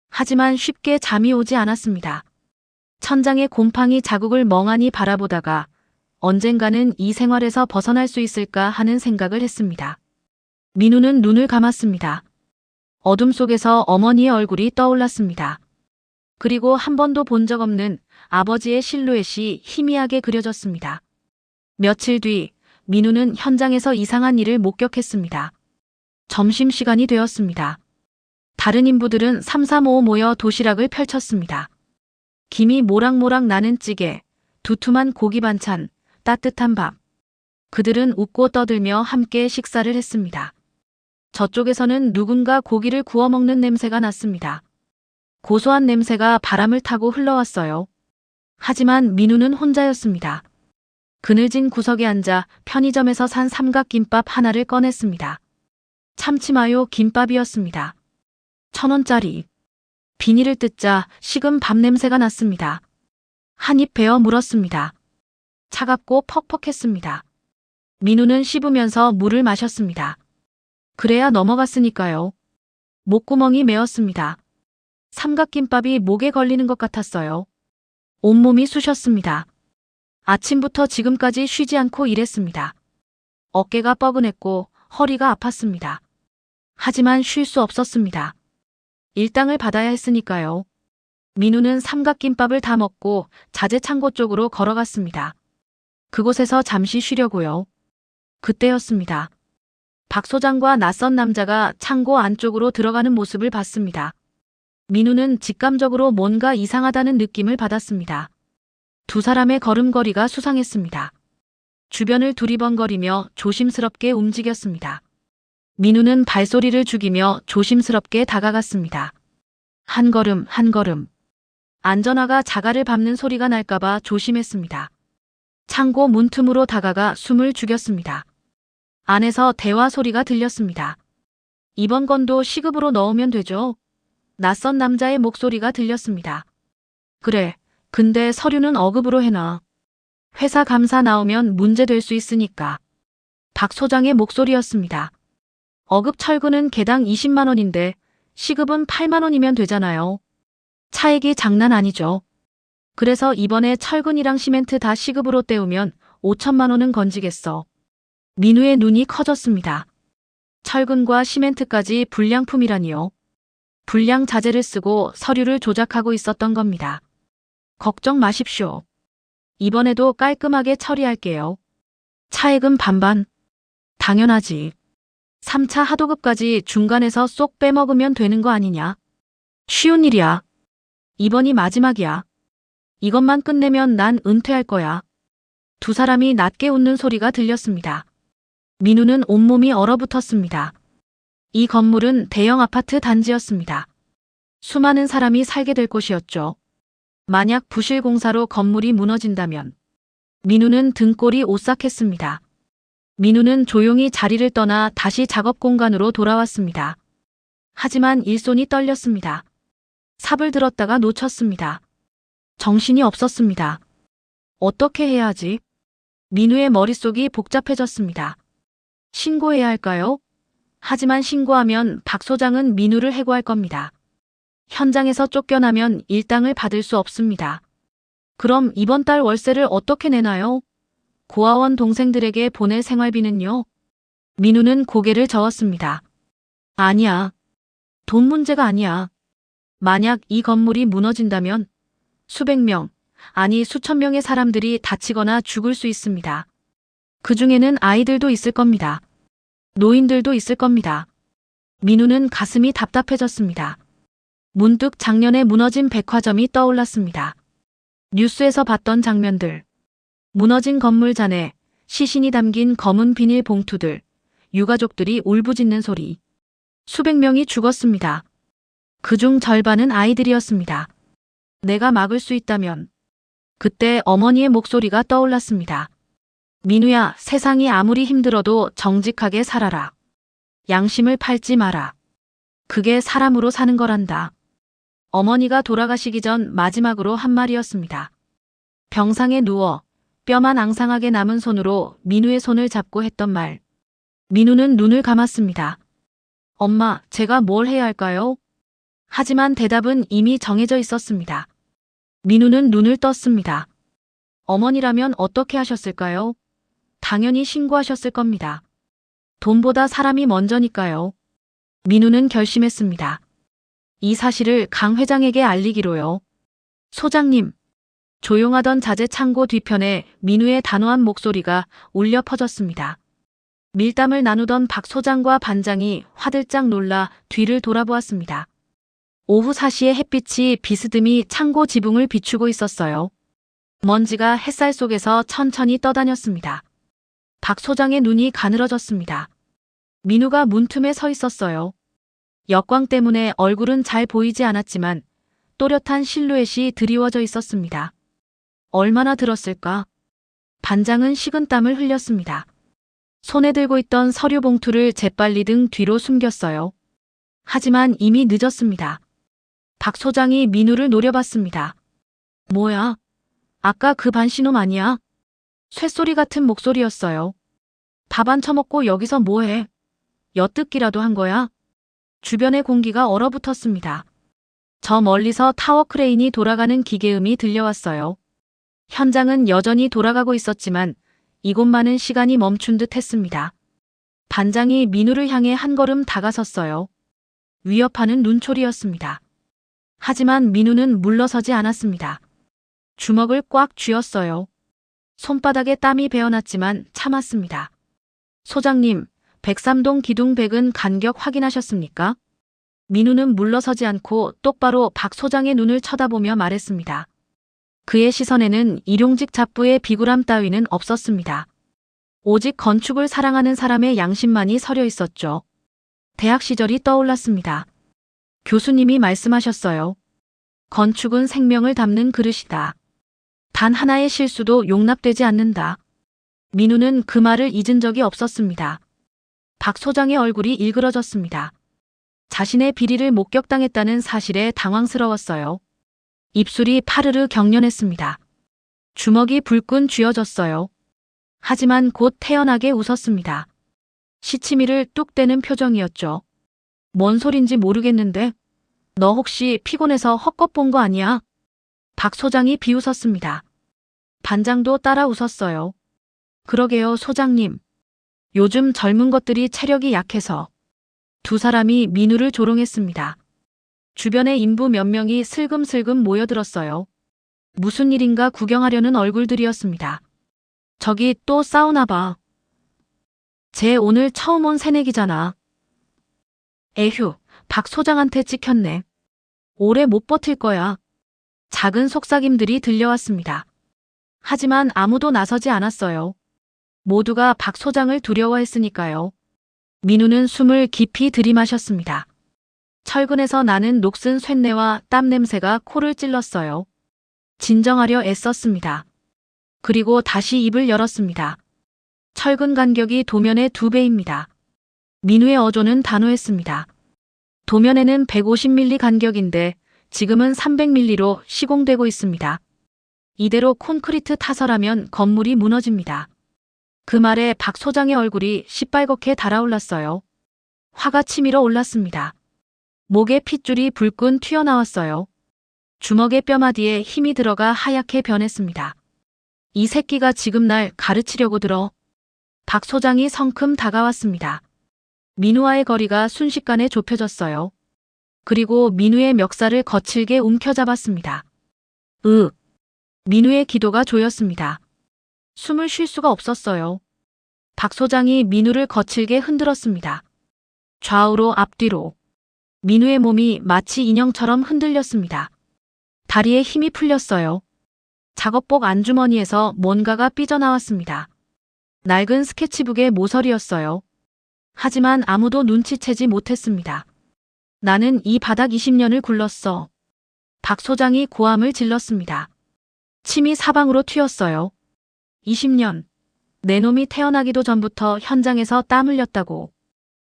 하지만 쉽게 잠이 오지 않았습니다. 천장에 곰팡이 자국을 멍하니 바라보다가 언젠가는 이 생활에서 벗어날 수 있을까 하는 생각을 했습니다. 민우는 눈을 감았습니다. 어둠 속에서 어머니의 얼굴이 떠올랐습니다. 그리고 한 번도 본 적 없는 아버지의 실루엣이 희미하게 그려졌습니다. 며칠 뒤 민우는 현장에서 이상한 일을 목격했습니다. 점심시간이 되었습니다. 다른 인부들은 삼삼오오 모여 도시락을 펼쳤습니다. 김이 모락모락 나는 찌개, 두툼한 고기 반찬, 따뜻한 밥. 그들은 웃고 떠들며 함께 식사를 했습니다. 저쪽에서는 누군가 고기를 구워 먹는 냄새가 났습니다. 고소한 냄새가 바람을 타고 흘러왔어요. 하지만 민우는 혼자였습니다. 그늘진 구석에 앉아 편의점에서 산 삼각김밥 하나를 꺼냈습니다. 참치마요 김밥이었습니다. 1,000원짜리. 비닐을 뜯자 식은 밥 냄새가 났습니다. 한 입 베어 물었습니다. 차갑고 퍽퍽했습니다. 민우는 씹으면서 물을 마셨습니다. 그래야 넘어갔으니까요. 목구멍이 메었습니다. 삼각김밥이 목에 걸리는 것 같았어요. 온몸이 쑤셨습니다. 아침부터 지금까지 쉬지 않고 일했습니다. 어깨가 뻐근했고 허리가 아팠습니다. 하지만 쉴 수 없었습니다. 일당을 받아야 했으니까요. 민우는 삼각김밥을 다 먹고 자재 창고 쪽으로 걸어갔습니다. 그곳에서 잠시 쉬려고요. 그때였습니다. 박 소장과 낯선 남자가 창고 안쪽으로 들어가는 모습을 봤습니다. 민우는 직감적으로 뭔가 이상하다는 느낌을 받았습니다. 두 사람의 걸음걸이가 수상했습니다. 주변을 두리번거리며 조심스럽게 움직였습니다. 민우는 발소리를 죽이며 조심스럽게 다가갔습니다. 한 걸음 한 걸음. 안전화가 자갈을 밟는 소리가 날까봐 조심했습니다. 창고 문틈으로 다가가 숨을 죽였습니다. 안에서 대화 소리가 들렸습니다. 이번 건도 시급으로 넣으면 되죠? 낯선 남자의 목소리가 들렸습니다. 그래, 근데 서류는 어급으로 해놔. 회사 감사 나오면 문제 될 수 있으니까. 박 소장의 목소리였습니다. 어급 철근은 개당 20만 원인데 시급은 8만 원이면 되잖아요. 차액이 장난 아니죠. 그래서 이번에 철근이랑 시멘트 다 시급으로 때우면 5천만 원은 건지겠어. 민우의 눈이 커졌습니다. 철근과 시멘트까지 불량품이라니요. 불량 자재를 쓰고 서류를 조작하고 있었던 겁니다. 걱정 마십시오. 이번에도 깔끔하게 처리할게요. 차액은 반반. 당연하지. 3차 하도급까지 중간에서 쏙 빼먹으면 되는 거 아니냐. 쉬운 일이야. 이번이 마지막이야. 이것만 끝내면 난 은퇴할 거야. 두 사람이 낮게 웃는 소리가 들렸습니다. 민우는 온몸이 얼어붙었습니다. 이 건물은 대형 아파트 단지였습니다. 수많은 사람이 살게 될 곳이었죠. 만약 부실 공사로 건물이 무너진다면 민우는 등골이 오싹했습니다. 민우는 조용히 자리를 떠나 다시 작업 공간으로 돌아왔습니다. 하지만 일손이 떨렸습니다. 삽을 들었다가 놓쳤습니다. 정신이 없었습니다. 어떻게 해야 하지? 민우의 머릿속이 복잡해졌습니다. 신고해야 할까요? 하지만 신고하면 박 소장은 민우를 해고할 겁니다. 현장에서 쫓겨나면 일당을 받을 수 없습니다. 그럼 이번 달 월세를 어떻게 내나요? 고아원 동생들에게 보낼 생활비는요? 민우는 고개를 저었습니다. 아니야. 돈 문제가 아니야. 만약 이 건물이 무너진다면 수백 명, 아니 수천 명의 사람들이 다치거나 죽을 수 있습니다. 그 중에는 아이들도 있을 겁니다. 노인들도 있을 겁니다. 민우는 가슴이 답답해졌습니다. 문득 작년에 무너진 백화점이 떠올랐습니다. 뉴스에서 봤던 장면들. 무너진 건물 잔에 시신이 담긴 검은 비닐 봉투들, 유가족들이 울부짖는 소리. 수백 명이 죽었습니다. 그중 절반은 아이들이었습니다. 내가 막을 수 있다면. 그때 어머니의 목소리가 떠올랐습니다. 민우야, 세상이 아무리 힘들어도 정직하게 살아라. 양심을 팔지 마라. 그게 사람으로 사는 거란다. 어머니가 돌아가시기 전 마지막으로 한 말이었습니다. 병상에 누워 뼈만 앙상하게 남은 손으로 민우의 손을 잡고 했던 말. 민우는 눈을 감았습니다. 엄마, 제가 뭘 해야 할까요? 하지만 대답은 이미 정해져 있었습니다. 민우는 눈을 떴습니다. 어머니라면 어떻게 하셨을까요? 당연히 신고하셨을 겁니다. 돈보다 사람이 먼저니까요. 민우는 결심했습니다. 이 사실을 강 회장에게 알리기로요. 소장님. 조용하던 자재 창고 뒤편에 민우의 단호한 목소리가 울려 퍼졌습니다. 밀담을 나누던 박 소장과 반장이 화들짝 놀라 뒤를 돌아보았습니다. 오후 4시에 햇빛이 비스듬히 창고 지붕을 비추고 있었어요. 먼지가 햇살 속에서 천천히 떠다녔습니다. 박 소장의 눈이 가늘어졌습니다. 민우가 문틈에 서 있었어요. 역광 때문에 얼굴은 잘 보이지 않았지만 또렷한 실루엣이 드리워져 있었습니다. 얼마나 들었을까? 반장은 식은땀을 흘렸습니다. 손에 들고 있던 서류 봉투를 재빨리 등 뒤로 숨겼어요. 하지만 이미 늦었습니다. 박 소장이 민우를 노려봤습니다. 뭐야? 아까 그 반신놈 아니야? 쇳소리 같은 목소리였어요. 밥 안 처먹고 여기서 뭐해? 엿듣기라도 한 거야? 주변의 공기가 얼어붙었습니다. 저 멀리서 타워 크레인이 돌아가는 기계음이 들려왔어요. 현장은 여전히 돌아가고 있었지만 이곳만은 시간이 멈춘 듯 했습니다. 반장이 민우를 향해 한 걸음 다가섰어요. 위협하는 눈초리였습니다. 하지만 민우는 물러서지 않았습니다. 주먹을 꽉 쥐었어요. 손바닥에 땀이 배어났지만 참았습니다. 소장님, 103동 기둥 100은 간격 확인하셨습니까? 민우는 물러서지 않고 똑바로 박 소장의 눈을 쳐다보며 말했습니다. 그의 시선에는 일용직 잡부의 비굴함 따위는 없었습니다. 오직 건축을 사랑하는 사람의 양심만이 서려 있었죠. 대학 시절이 떠올랐습니다. 교수님이 말씀하셨어요. 건축은 생명을 담는 그릇이다. 단 하나의 실수도 용납되지 않는다. 민우는 그 말을 잊은 적이 없었습니다. 박 소장의 얼굴이 일그러졌습니다. 자신의 비리를 목격당했다는 사실에 당황스러웠어요. 입술이 파르르 경련했습니다. 주먹이 불끈 쥐어졌어요. 하지만 곧 태연하게 웃었습니다. 시치미를 뚝 떼는 표정이었죠. 뭔 소린지 모르겠는데 너 혹시 피곤해서 헛것 본 거 아니야? 박 소장이 비웃었습니다. 반장도 따라 웃었어요. 그러게요, 소장님. 요즘 젊은 것들이 체력이 약해서. 두 사람이 민우를 조롱했습니다. 주변의 인부 몇 명이 슬금슬금 모여들었어요. 무슨 일인가 구경하려는 얼굴들이었습니다. 저기 또 싸우나 봐. 쟤 오늘 처음 온 새내기잖아. 에휴, 박 소장한테 찍혔네. 오래 못 버틸 거야. 작은 속삭임들이 들려왔습니다. 하지만 아무도 나서지 않았어요. 모두가 박 소장을 두려워했으니까요. 민우는 숨을 깊이 들이마셨습니다. 철근에서 나는 녹슨 쇳내와 땀 냄새가 코를 찔렀어요. 진정하려 애썼습니다. 그리고 다시 입을 열었습니다. 철근 간격이 도면의 2배입니다. 민우의 어조는 단호했습니다. 도면에는 150mm 간격인데 지금은 300mm로 시공되고 있습니다. 이대로 콘크리트 타설하면 건물이 무너집니다. 그 말에 박 소장의 얼굴이 시빨겋게 달아올랐어요. 화가 치밀어 올랐습니다. 목에 핏줄이 불끈 튀어나왔어요. 주먹의 뼈마디에 힘이 들어가 하얗게 변했습니다. 이 새끼가 지금 날 가르치려고 들어. 박 소장이 성큼 다가왔습니다. 민우와의 거리가 순식간에 좁혀졌어요. 그리고 민우의 멱살을 거칠게 움켜잡았습니다. 민우의 기도가 조였습니다. 숨을 쉴 수가 없었어요. 박 소장이 민우를 거칠게 흔들었습니다. 좌우로 앞뒤로. 민우의 몸이 마치 인형처럼 흔들렸습니다. 다리에 힘이 풀렸어요. 작업복 안주머니에서 뭔가가 삐져나왔습니다. 낡은 스케치북의 모서리였어요. 하지만 아무도 눈치채지 못했습니다. 나는 이 바닥 20년을 굴렀어. 박 소장이 고함을 질렀습니다. 침이 사방으로 튀었어요. 20년. 내 놈이 태어나기도 전부터 현장에서 땀 흘렸다고.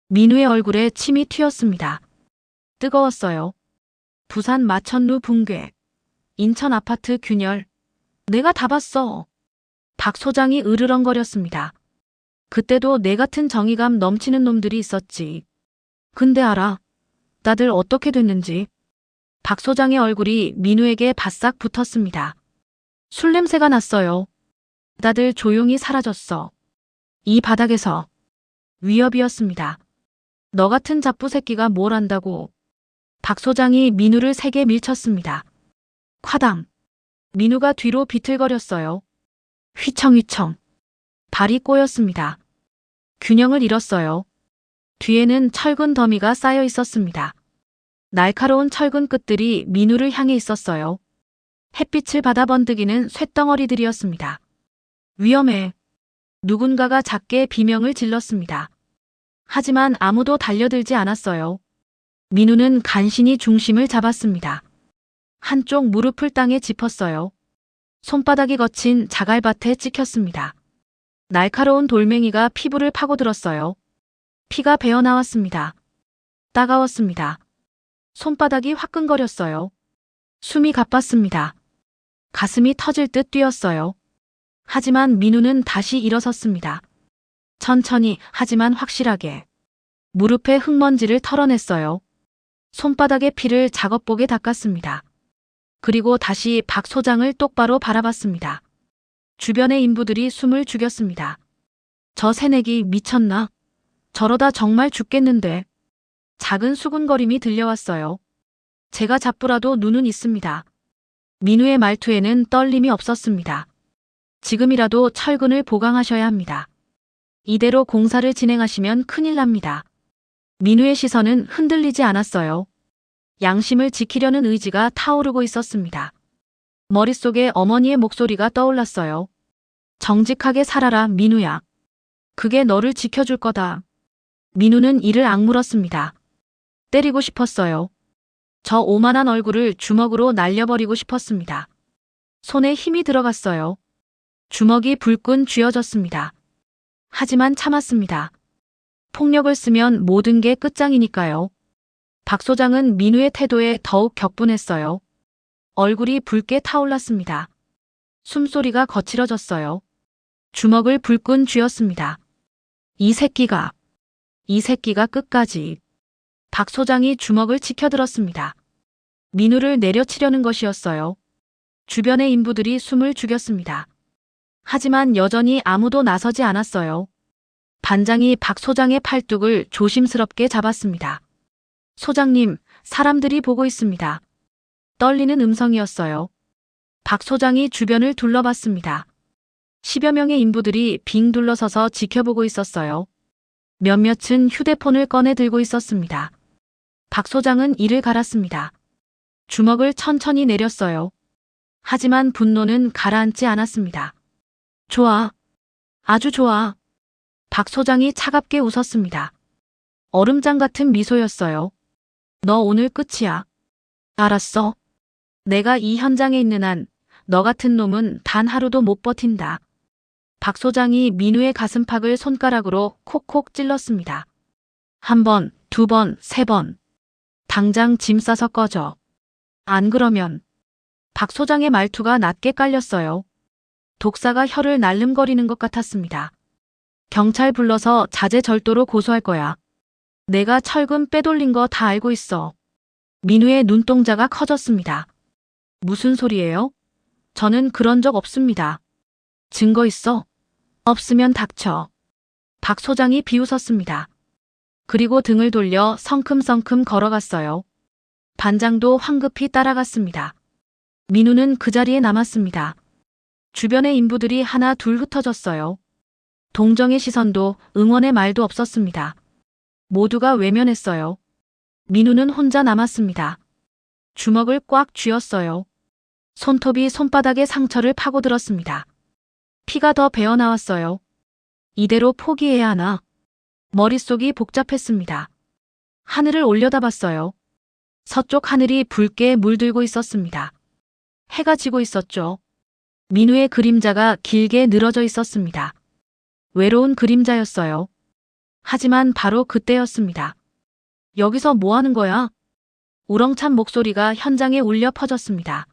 민우의 얼굴에 침이 튀었습니다. 뜨거웠어요. 부산 마천루 붕괴. 인천 아파트 균열. 내가 다 봤어. 박 소장이 으르렁거렸습니다. 그때도 내 같은 정의감 넘치는 놈들이 있었지. 근데 알아. 다들 어떻게 됐는지. 박 소장의 얼굴이 민우에게 바싹 붙었습니다. 술 냄새가 났어요. 다들 조용히 사라졌어. 이 바닥에서. 위협이었습니다. 너 같은 잡부 새끼가 뭘 안다고. 박 소장이 민우를 세게 밀쳤습니다. 콰당. 민우가 뒤로 비틀거렸어요. 휘청휘청. 발이 꼬였습니다. 균형을 잃었어요. 뒤에는 철근 더미가 쌓여 있었습니다. 날카로운 철근 끝들이 민우를 향해 있었어요. 햇빛을 받아 번뜩이는 쇳덩어리들이었습니다. 위험해. 누군가가 작게 비명을 질렀습니다. 하지만 아무도 달려들지 않았어요. 민우는 간신히 중심을 잡았습니다. 한쪽 무릎을 땅에 짚었어요. 손바닥이 거친 자갈밭에 찍혔습니다. 날카로운 돌멩이가 피부를 파고들었어요. 피가 배어나왔습니다. 따가웠습니다. 손바닥이 화끈거렸어요. 숨이 가빴습니다. 가슴이 터질 듯 뛰었어요. 하지만 민우는 다시 일어섰습니다. 천천히 하지만 확실하게. 무릎에 흙먼지를 털어냈어요. 손바닥의 피를 작업복에 닦았습니다. 그리고 다시 박 소장을 똑바로 바라봤습니다. 주변의 인부들이 숨을 죽였습니다. 저 새내기 미쳤나? 저러다 정말 죽겠는데. 작은 수군거림이 들려왔어요. 제가 잡부라도 눈은 있습니다. 민우의 말투에는 떨림이 없었습니다. 지금이라도 철근을 보강하셔야 합니다. 이대로 공사를 진행하시면 큰일 납니다. 민우의 시선은 흔들리지 않았어요. 양심을 지키려는 의지가 타오르고 있었습니다. 머릿속에 어머니의 목소리가 떠올랐어요. 정직하게 살아라, 민우야. 그게 너를 지켜줄 거다. 민우는 이를 악물었습니다. 때리고 싶었어요. 저 오만한 얼굴을 주먹으로 날려버리고 싶었습니다. 손에 힘이 들어갔어요. 주먹이 불끈 쥐어졌습니다. 하지만 참았습니다. 폭력을 쓰면 모든 게 끝장이니까요. 박 소장은 민우의 태도에 더욱 격분했어요. 얼굴이 붉게 타올랐습니다. 숨소리가 거칠어졌어요. 주먹을 불끈 쥐었습니다. 이 새끼가 끝까지. 박 소장이 주먹을 치켜들었습니다. 민우를 내려치려는 것이었어요. 주변의 인부들이 숨을 죽였습니다. 하지만 여전히 아무도 나서지 않았어요. 반장이 박 소장의 팔뚝을 조심스럽게 잡았습니다. 소장님, 사람들이 보고 있습니다. 떨리는 음성이었어요. 박 소장이 주변을 둘러봤습니다. 10여 명의 인부들이 빙 둘러서서 지켜보고 있었어요. 몇몇은 휴대폰을 꺼내 들고 있었습니다. 박 소장은 이를 갈았습니다. 주먹을 천천히 내렸어요. 하지만 분노는 가라앉지 않았습니다. 좋아. 아주 좋아. 박 소장이 차갑게 웃었습니다. 얼음장 같은 미소였어요. 너 오늘 끝이야. 알았어. 내가 이 현장에 있는 한 너 같은 놈은 단 하루도 못 버틴다. 박 소장이 민우의 가슴팍을 손가락으로 콕콕 찔렀습니다. 한 번, 두 번, 세 번. 당장 짐 싸서 꺼져. 안 그러면. 박 소장의 말투가 낮게 깔렸어요. 독사가 혀를 날름거리는 것 같았습니다. 경찰 불러서 자제절도로 고소할 거야. 내가 철근 빼돌린 거 다 알고 있어. 민우의 눈동자가 커졌습니다. 무슨 소리예요? 저는 그런 적 없습니다. 증거 있어? 없으면 닥쳐. 박 소장이 비웃었습니다. 그리고 등을 돌려 성큼성큼 걸어갔어요. 반장도 황급히 따라갔습니다. 민우는 그 자리에 남았습니다. 주변의 인부들이 하나 둘 흩어졌어요. 동정의 시선도 응원의 말도 없었습니다. 모두가 외면했어요. 민우는 혼자 남았습니다. 주먹을 꽉 쥐었어요. 손톱이 손바닥에 상처를 파고들었습니다. 피가 더 배어나왔어요. 이대로 포기해야 하나? 머릿속이 복잡했습니다. 하늘을 올려다봤어요. 서쪽 하늘이 붉게 물들고 있었습니다. 해가 지고 있었죠. 민우의 그림자가 길게 늘어져 있었습니다. 외로운 그림자였어요. 하지만 바로 그때였습니다. 여기서 뭐 하는 거야? 우렁찬 목소리가 현장에 울려 퍼졌습니다.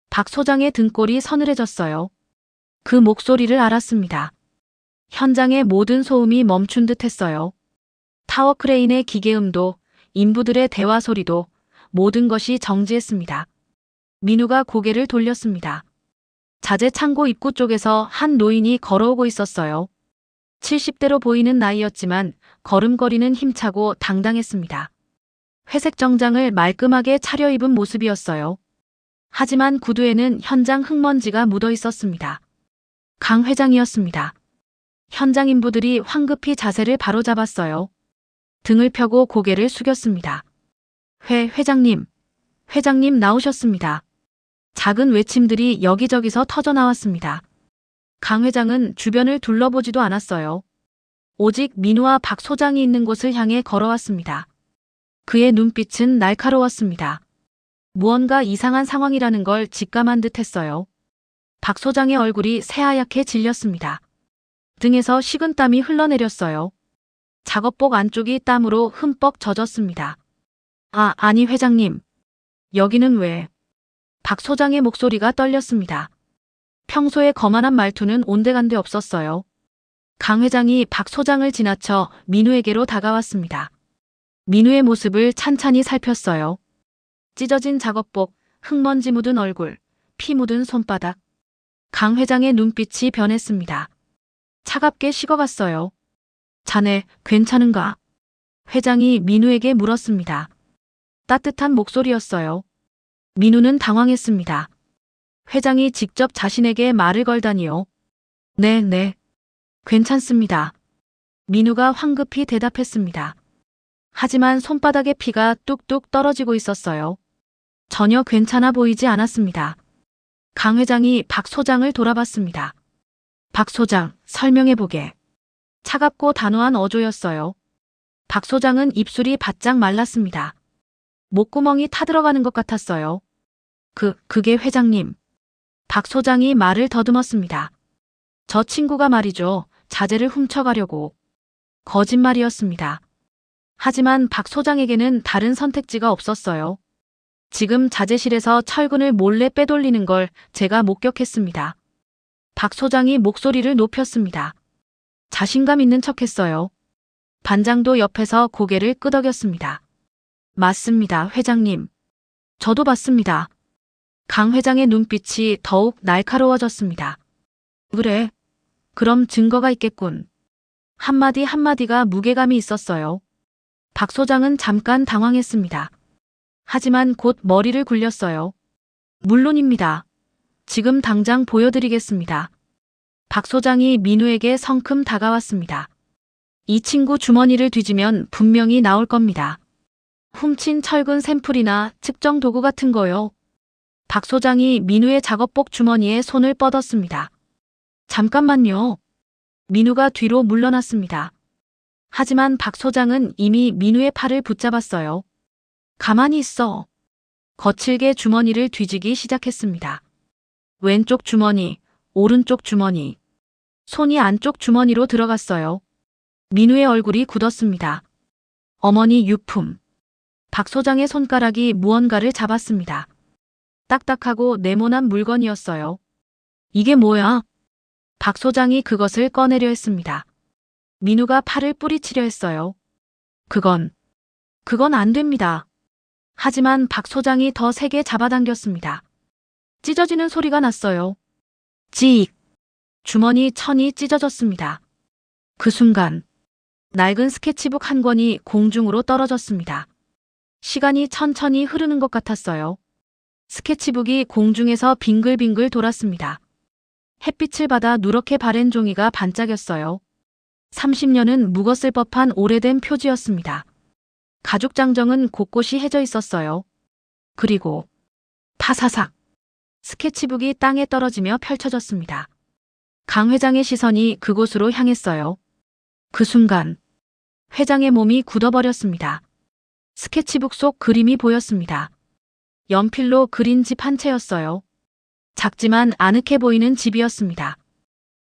박 소장의 등골이 서늘해졌어요. 그 목소리를 알았습니다. 현장의 모든 소음이 멈춘 듯 했어요. 타워 크레인의 기계음도, 인부들의 대화 소리도 모든 것이 정지했습니다. 민우가 고개를 돌렸습니다. 자재 창고 입구 쪽에서 한 노인이 걸어오고 있었어요. 70대로 보이는 나이였지만 걸음걸이는 힘차고 당당했습니다. 회색 정장을 말끔하게 차려입은 모습이었어요. 하지만 구두에는 현장 흙먼지가 묻어 있었습니다. 강 회장이었습니다. 현장 인부들이 황급히 자세를 바로잡았어요. 등을 펴고 고개를 숙였습니다. 회장님 나오셨습니다. 작은 외침들이 여기저기서 터져나왔습니다. 강 회장은 주변을 둘러보지도 않았어요. 오직 민우와 박 소장이 있는 곳을 향해 걸어왔습니다. 그의 눈빛은 날카로웠습니다. 무언가 이상한 상황이라는 걸 직감한 듯 했어요. 박 소장의 얼굴이 새하얗게 질렸습니다. 등에서 식은땀이 흘러내렸어요. 작업복 안쪽이 땀으로 흠뻑 젖었습니다. 아니 회장님. 여기는 왜? 박 소장의 목소리가 떨렸습니다. 평소에 거만한 말투는 온데간데 없었어요. 강 회장이 박 소장을 지나쳐 민우에게로 다가왔습니다. 민우의 모습을 찬찬히 살폈어요. 찢어진 작업복, 흙먼지 묻은 얼굴, 피 묻은 손바닥. 강 회장의 눈빛이 변했습니다. 차갑게 식어갔어요. 자네, 괜찮은가? 회장이 민우에게 물었습니다. 따뜻한 목소리였어요. 민우는 당황했습니다. 회장이 직접 자신에게 말을 걸다니요. 네. 괜찮습니다. 민우가 황급히 대답했습니다. 하지만 손바닥에 피가 뚝뚝 떨어지고 있었어요. 전혀 괜찮아 보이지 않았습니다. 강 회장이 박 소장을 돌아봤습니다. 박 소장, 설명해보게. 차갑고 단호한 어조였어요. 박 소장은 입술이 바짝 말랐습니다. 목구멍이 타들어가는 것 같았어요. 그게 회장님. 박 소장이 말을 더듬었습니다. 저 친구가 말이죠. 자재를 훔쳐가려고. 거짓말이었습니다. 하지만 박 소장에게는 다른 선택지가 없었어요. 지금 자재실에서 철근을 몰래 빼돌리는 걸 제가 목격했습니다. 박 소장이 목소리를 높였습니다. 자신감 있는 척했어요. 반장도 옆에서 고개를 끄덕였습니다. 맞습니다, 회장님. 저도 봤습니다. 강 회장의 눈빛이 더욱 날카로워졌습니다. 그래? 그럼 증거가 있겠군. 한마디 한마디가 무게감이 있었어요. 박 소장은 잠깐 당황했습니다. 하지만 곧 머리를 굴렸어요. 물론입니다. 지금 당장 보여드리겠습니다. 박 소장이 민우에게 성큼 다가왔습니다. 이 친구 주머니를 뒤지면 분명히 나올 겁니다. 훔친 철근 샘플이나 측정 도구 같은 거요. 박 소장이 민우의 작업복 주머니에 손을 뻗었습니다. 잠깐만요. 민우가 뒤로 물러났습니다. 하지만 박 소장은 이미 민우의 팔을 붙잡았어요. 가만히 있어. 거칠게 주머니를 뒤지기 시작했습니다. 왼쪽 주머니, 오른쪽 주머니. 손이 안쪽 주머니로 들어갔어요. 민우의 얼굴이 굳었습니다. 어머니 유품. 박 소장의 손가락이 무언가를 잡았습니다. 딱딱하고 네모난 물건이었어요. 이게 뭐야? 박 소장이 그것을 꺼내려 했습니다. 민우가 팔을 뿌리치려 했어요. 그건 안 됩니다. 하지만 박 소장이 더 세게 잡아당겼습니다. 찢어지는 소리가 났어요. 찌익. 주머니 천이 찢어졌습니다. 그 순간 낡은 스케치북 한 권이 공중으로 떨어졌습니다. 시간이 천천히 흐르는 것 같았어요. 스케치북이 공중에서 빙글빙글 돌았습니다. 햇빛을 받아 누렇게 바랜 종이가 반짝였어요. 30년은 묵었을 법한 오래된 표지였습니다. 가죽 장정은 곳곳이 해져 있었어요. 그리고 파사삭. 스케치북이 땅에 떨어지며 펼쳐졌습니다. 강 회장의 시선이 그곳으로 향했어요. 그 순간 회장의 몸이 굳어버렸습니다. 스케치북 속 그림이 보였습니다. 연필로 그린 집 한 채였어요. 작지만 아늑해 보이는 집이었습니다.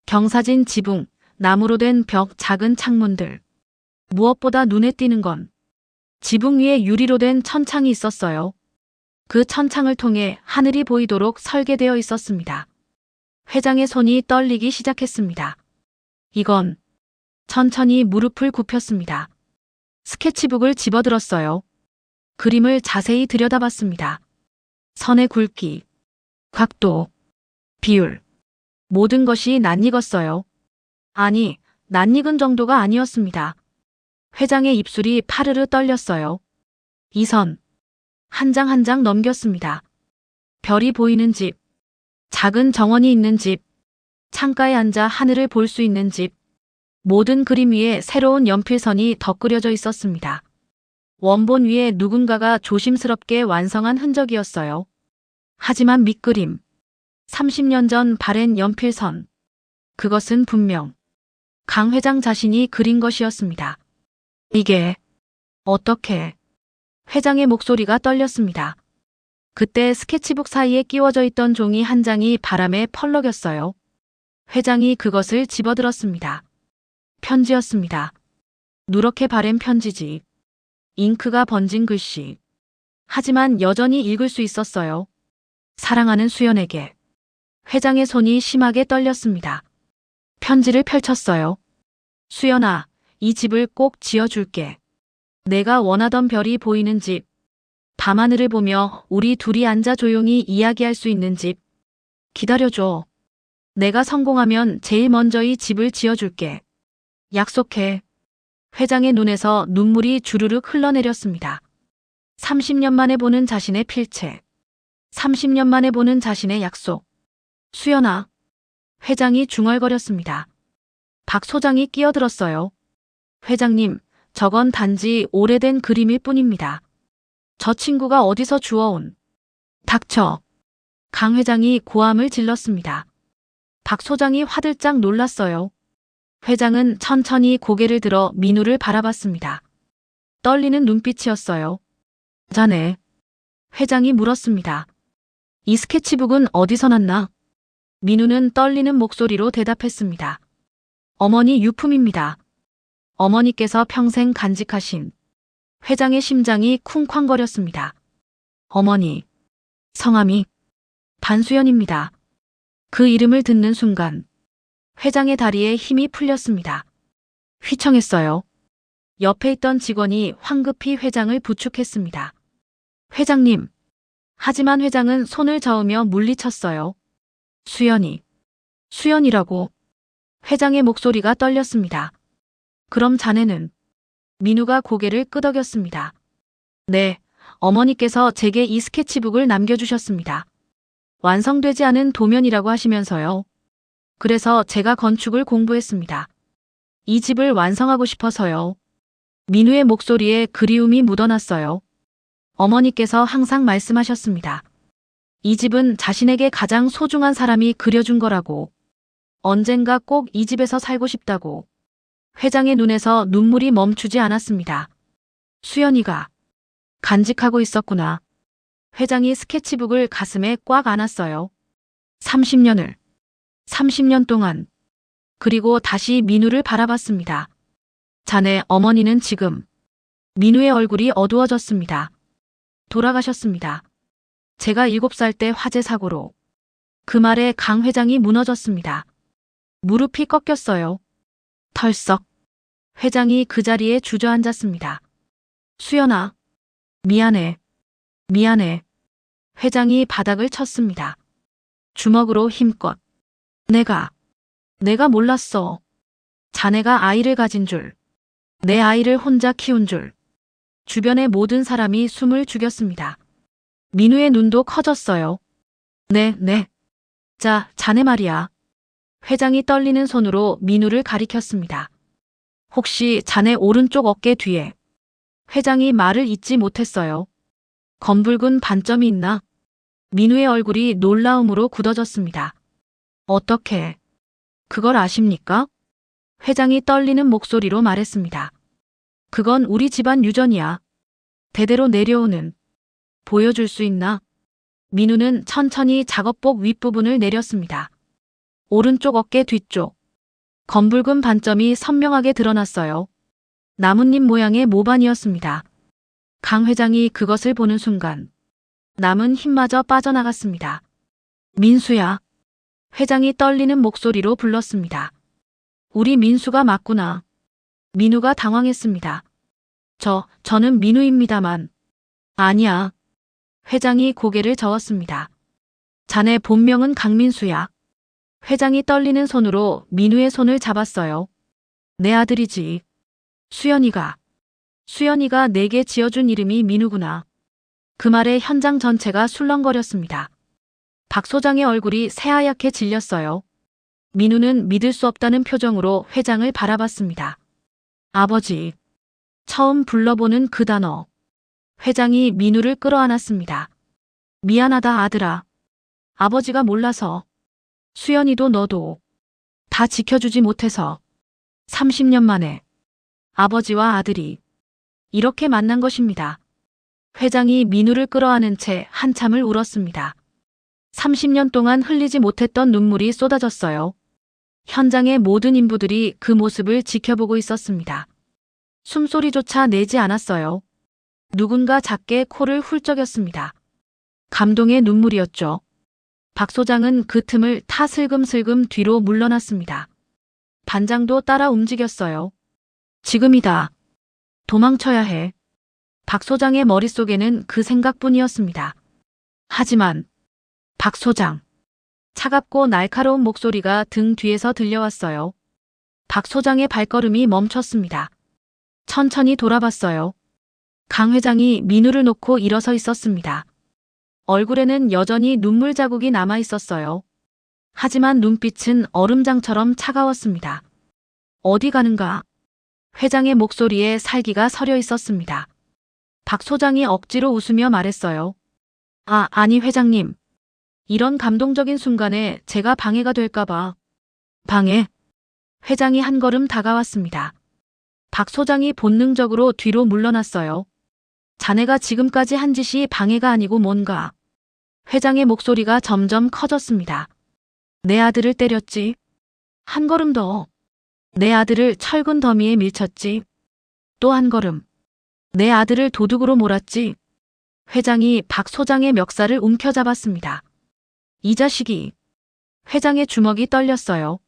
경사진 지붕, 나무로 된 벽, 작은 창문들. 무엇보다 눈에 띄는 건 지붕 위에 유리로 된 천창이 있었어요. 그 천창을 통해 하늘이 보이도록 설계되어 있었습니다. 회장의 손이 떨리기 시작했습니다. 이건 천천히 무릎을 굽혔습니다. 스케치북을 집어들었어요. 그림을 자세히 들여다봤습니다. 선의 굵기, 각도, 비율, 모든 것이 낯익었어요. 아니, 낯익은 정도가 아니었습니다. 회장의 입술이 파르르 떨렸어요. 이 선, 한 장 한 장 넘겼습니다. 별이 보이는 집, 작은 정원이 있는 집, 창가에 앉아 하늘을 볼 수 있는 집, 모든 그림 위에 새로운 연필선이 덧그려져 있었습니다. 원본 위에 누군가가 조심스럽게 완성한 흔적이었어요. 하지만 밑그림, 30년 전 바랜 연필선, 그것은 분명 강 회장 자신이 그린 것이었습니다. 이게 어떻게? 회장의 목소리가 떨렸습니다. 그때 스케치북 사이에 끼워져 있던 종이 한 장이 바람에 펄럭였어요. 회장이 그것을 집어들었습니다. 편지였습니다. 누렇게 바랜 편지지. 잉크가 번진 글씨. 하지만 여전히 읽을 수 있었어요. 사랑하는 수연에게. 회장의 손이 심하게 떨렸습니다. 편지를 펼쳤어요. 수연아, 이 집을 꼭 지어줄게. 내가 원하던 별이 보이는 집. 밤하늘을 보며 우리 둘이 앉아 조용히 이야기할 수 있는 집. 기다려줘. 내가 성공하면 제일 먼저 이 집을 지어줄게. 약속해. 회장의 눈에서 눈물이 주르륵 흘러내렸습니다. 30년 만에 보는 자신의 필체. 30년 만에 보는 자신의 약속. 수연아. 회장이 중얼거렸습니다. 박 소장이 끼어들었어요. 회장님, 저건 단지 오래된 그림일 뿐입니다. 저 친구가 어디서 주워온. 닥쳐. 강 회장이 고함을 질렀습니다. 박 소장이 화들짝 놀랐어요. 회장은 천천히 고개를 들어 민우를 바라봤습니다. 떨리는 눈빛이었어요. 자네. 회장이 물었습니다. 이 스케치북은 어디서 났나? 민우는 떨리는 목소리로 대답했습니다. 어머니 유품입니다. 어머니께서 평생 간직하신. 회장의 심장이 쿵쾅거렸습니다. 어머니. 성함이 반수연입니다. 그 이름을 듣는 순간 회장의 다리에 힘이 풀렸습니다. 휘청했어요. 옆에 있던 직원이 황급히 회장을 부축했습니다. 회장님. 하지만 회장은 손을 저으며 물리쳤어요. 수연이. 수연이라고. 회장의 목소리가 떨렸습니다. 그럼 자네는? 민우가 고개를 끄덕였습니다. 네, 어머니께서 제게 이 스케치북을 남겨주셨습니다. 완성되지 않은 도면이라고 하시면서요. 그래서 제가 건축을 공부했습니다. 이 집을 완성하고 싶어서요. 민우의 목소리에 그리움이 묻어났어요. 어머니께서 항상 말씀하셨습니다. 이 집은 자신에게 가장 소중한 사람이 그려준 거라고. 언젠가 꼭 이 집에서 살고 싶다고. 회장의 눈에서 눈물이 멈추지 않았습니다. 수연이가 간직하고 있었구나. 회장이 스케치북을 가슴에 꽉 안았어요. 30년 동안. 그리고 다시 민우를 바라봤습니다. 자네 어머니는 지금. 민우의 얼굴이 어두워졌습니다. 돌아가셨습니다. 제가 7살 때 화재 사고로. 그 말에 강 회장이 무너졌습니다. 무릎이 꺾였어요. 털썩. 회장이 그 자리에 주저앉았습니다. 수연아, 미안해. 미안해. 회장이 바닥을 쳤습니다. 주먹으로 힘껏. 내가 몰랐어. 자네가 아이를 가진 줄. 내 아이를 혼자 키운 줄. 주변의 모든 사람이 숨을 죽였습니다. 민우의 눈도 커졌어요. 네. 자, 자네 말이야. 회장이 떨리는 손으로 민우를 가리켰습니다. 혹시 자네 오른쪽 어깨 뒤에. 회장이 말을 잇지 못했어요. 검붉은 반점이 있나? 민우의 얼굴이 놀라움으로 굳어졌습니다. 어떻게? 그걸 아십니까? 회장이 떨리는 목소리로 말했습니다. 그건 우리 집안 유전이야. 대대로 내려오는. 보여줄 수 있나? 민우는 천천히 작업복 윗부분을 내렸습니다. 오른쪽 어깨 뒤쪽. 검붉은 반점이 선명하게 드러났어요. 나뭇잎 모양의 모반이었습니다. 강 회장이 그것을 보는 순간 남은 힘마저 빠져나갔습니다. 민수야. 회장이 떨리는 목소리로 불렀습니다. 우리 민수가 맞구나. 민우가 당황했습니다. 저는 민우입니다만. 아니야. 회장이 고개를 저었습니다. 자네 본명은 강민수야. 회장이 떨리는 손으로 민우의 손을 잡았어요. 내 아들이지. 수연이가 내게 지어준 이름이 민우구나. 그 말에 현장 전체가 술렁거렸습니다. 박 소장의 얼굴이 새하얗게 질렸어요. 민우는 믿을 수 없다는 표정으로 회장을 바라봤습니다. 아버지. 처음 불러보는 그 단어. 회장이 민우를 끌어안았습니다. 미안하다 아들아. 아버지가 몰라서. 수연이도 너도. 다 지켜주지 못해서. 30년 만에. 아버지와 아들이. 이렇게 만난 것입니다. 회장이 민우를 끌어안은 채 한참을 울었습니다. 30년 동안 흘리지 못했던 눈물이 쏟아졌어요. 현장의 모든 인부들이 그 모습을 지켜보고 있었습니다. 숨소리조차 내지 않았어요. 누군가 작게 코를 훌쩍였습니다. 감동의 눈물이었죠. 박 소장은 그 틈을 타 슬금슬금 뒤로 물러났습니다. 반장도 따라 움직였어요. 지금이다. 도망쳐야 해. 박 소장의 머릿속에는 그 생각뿐이었습니다. 하지만 박 소장. 차갑고 날카로운 목소리가 등 뒤에서 들려왔어요. 박 소장의 발걸음이 멈췄습니다. 천천히 돌아봤어요. 강 회장이 민우를 놓고 일어서 있었습니다. 얼굴에는 여전히 눈물 자국이 남아 있었어요. 하지만 눈빛은 얼음장처럼 차가웠습니다. 어디 가는가? 회장의 목소리에 살기가 서려 있었습니다. 박 소장이 억지로 웃으며 말했어요. 아니 회장님. 이런 감동적인 순간에 제가 방해가 될까봐. 방해? 회장이 한 걸음 다가왔습니다. 박 소장이 본능적으로 뒤로 물러났어요. 자네가 지금까지 한 짓이 방해가 아니고 뭔가. 회장의 목소리가 점점 커졌습니다. 내 아들을 때렸지. 한 걸음 더. 내 아들을 철근 더미에 밀쳤지. 또 한 걸음. 내 아들을 도둑으로 몰았지. 회장이 박 소장의 멱살을 움켜잡았습니다. 이 자식이. 회장의 주먹이 떨렸어요.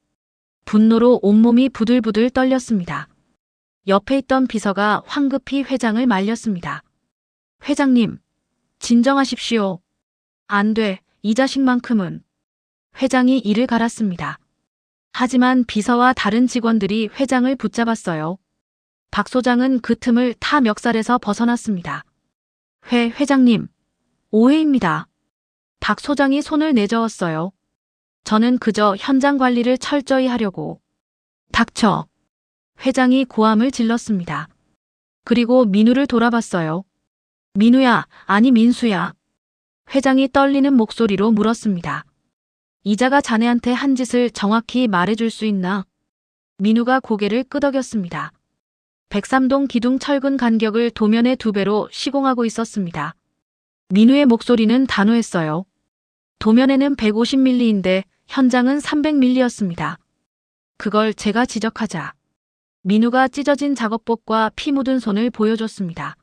분노로 온몸이 부들부들 떨렸습니다. 옆에 있던 비서가 황급히 회장을 말렸습니다. 회장님, 진정하십시오. 안 돼, 이 자식만큼은. 회장이 이를 갈았습니다. 하지만 비서와 다른 직원들이 회장을 붙잡았어요. 박 소장은 그 틈을 타 멱살에서 벗어났습니다. 회장님, 오해입니다. 박 소장이 손을 내저었어요. 저는 그저 현장 관리를 철저히 하려고. 닥쳐. 회장이 고함을 질렀습니다. 그리고 민우를 돌아봤어요. 민우야, 아니 민수야. 회장이 떨리는 목소리로 물었습니다. 이자가 자네한테 한 짓을 정확히 말해줄 수 있나? 민우가 고개를 끄덕였습니다. 103동 기둥 철근 간격을 도면의 2배로 시공하고 있었습니다. 민우의 목소리는 단호했어요. 도면에는 150mm인데 현장은 300mm였습니다. 그걸 제가 지적하자. 민우가 찢어진 작업복과 피 묻은 손을 보여줬습니다.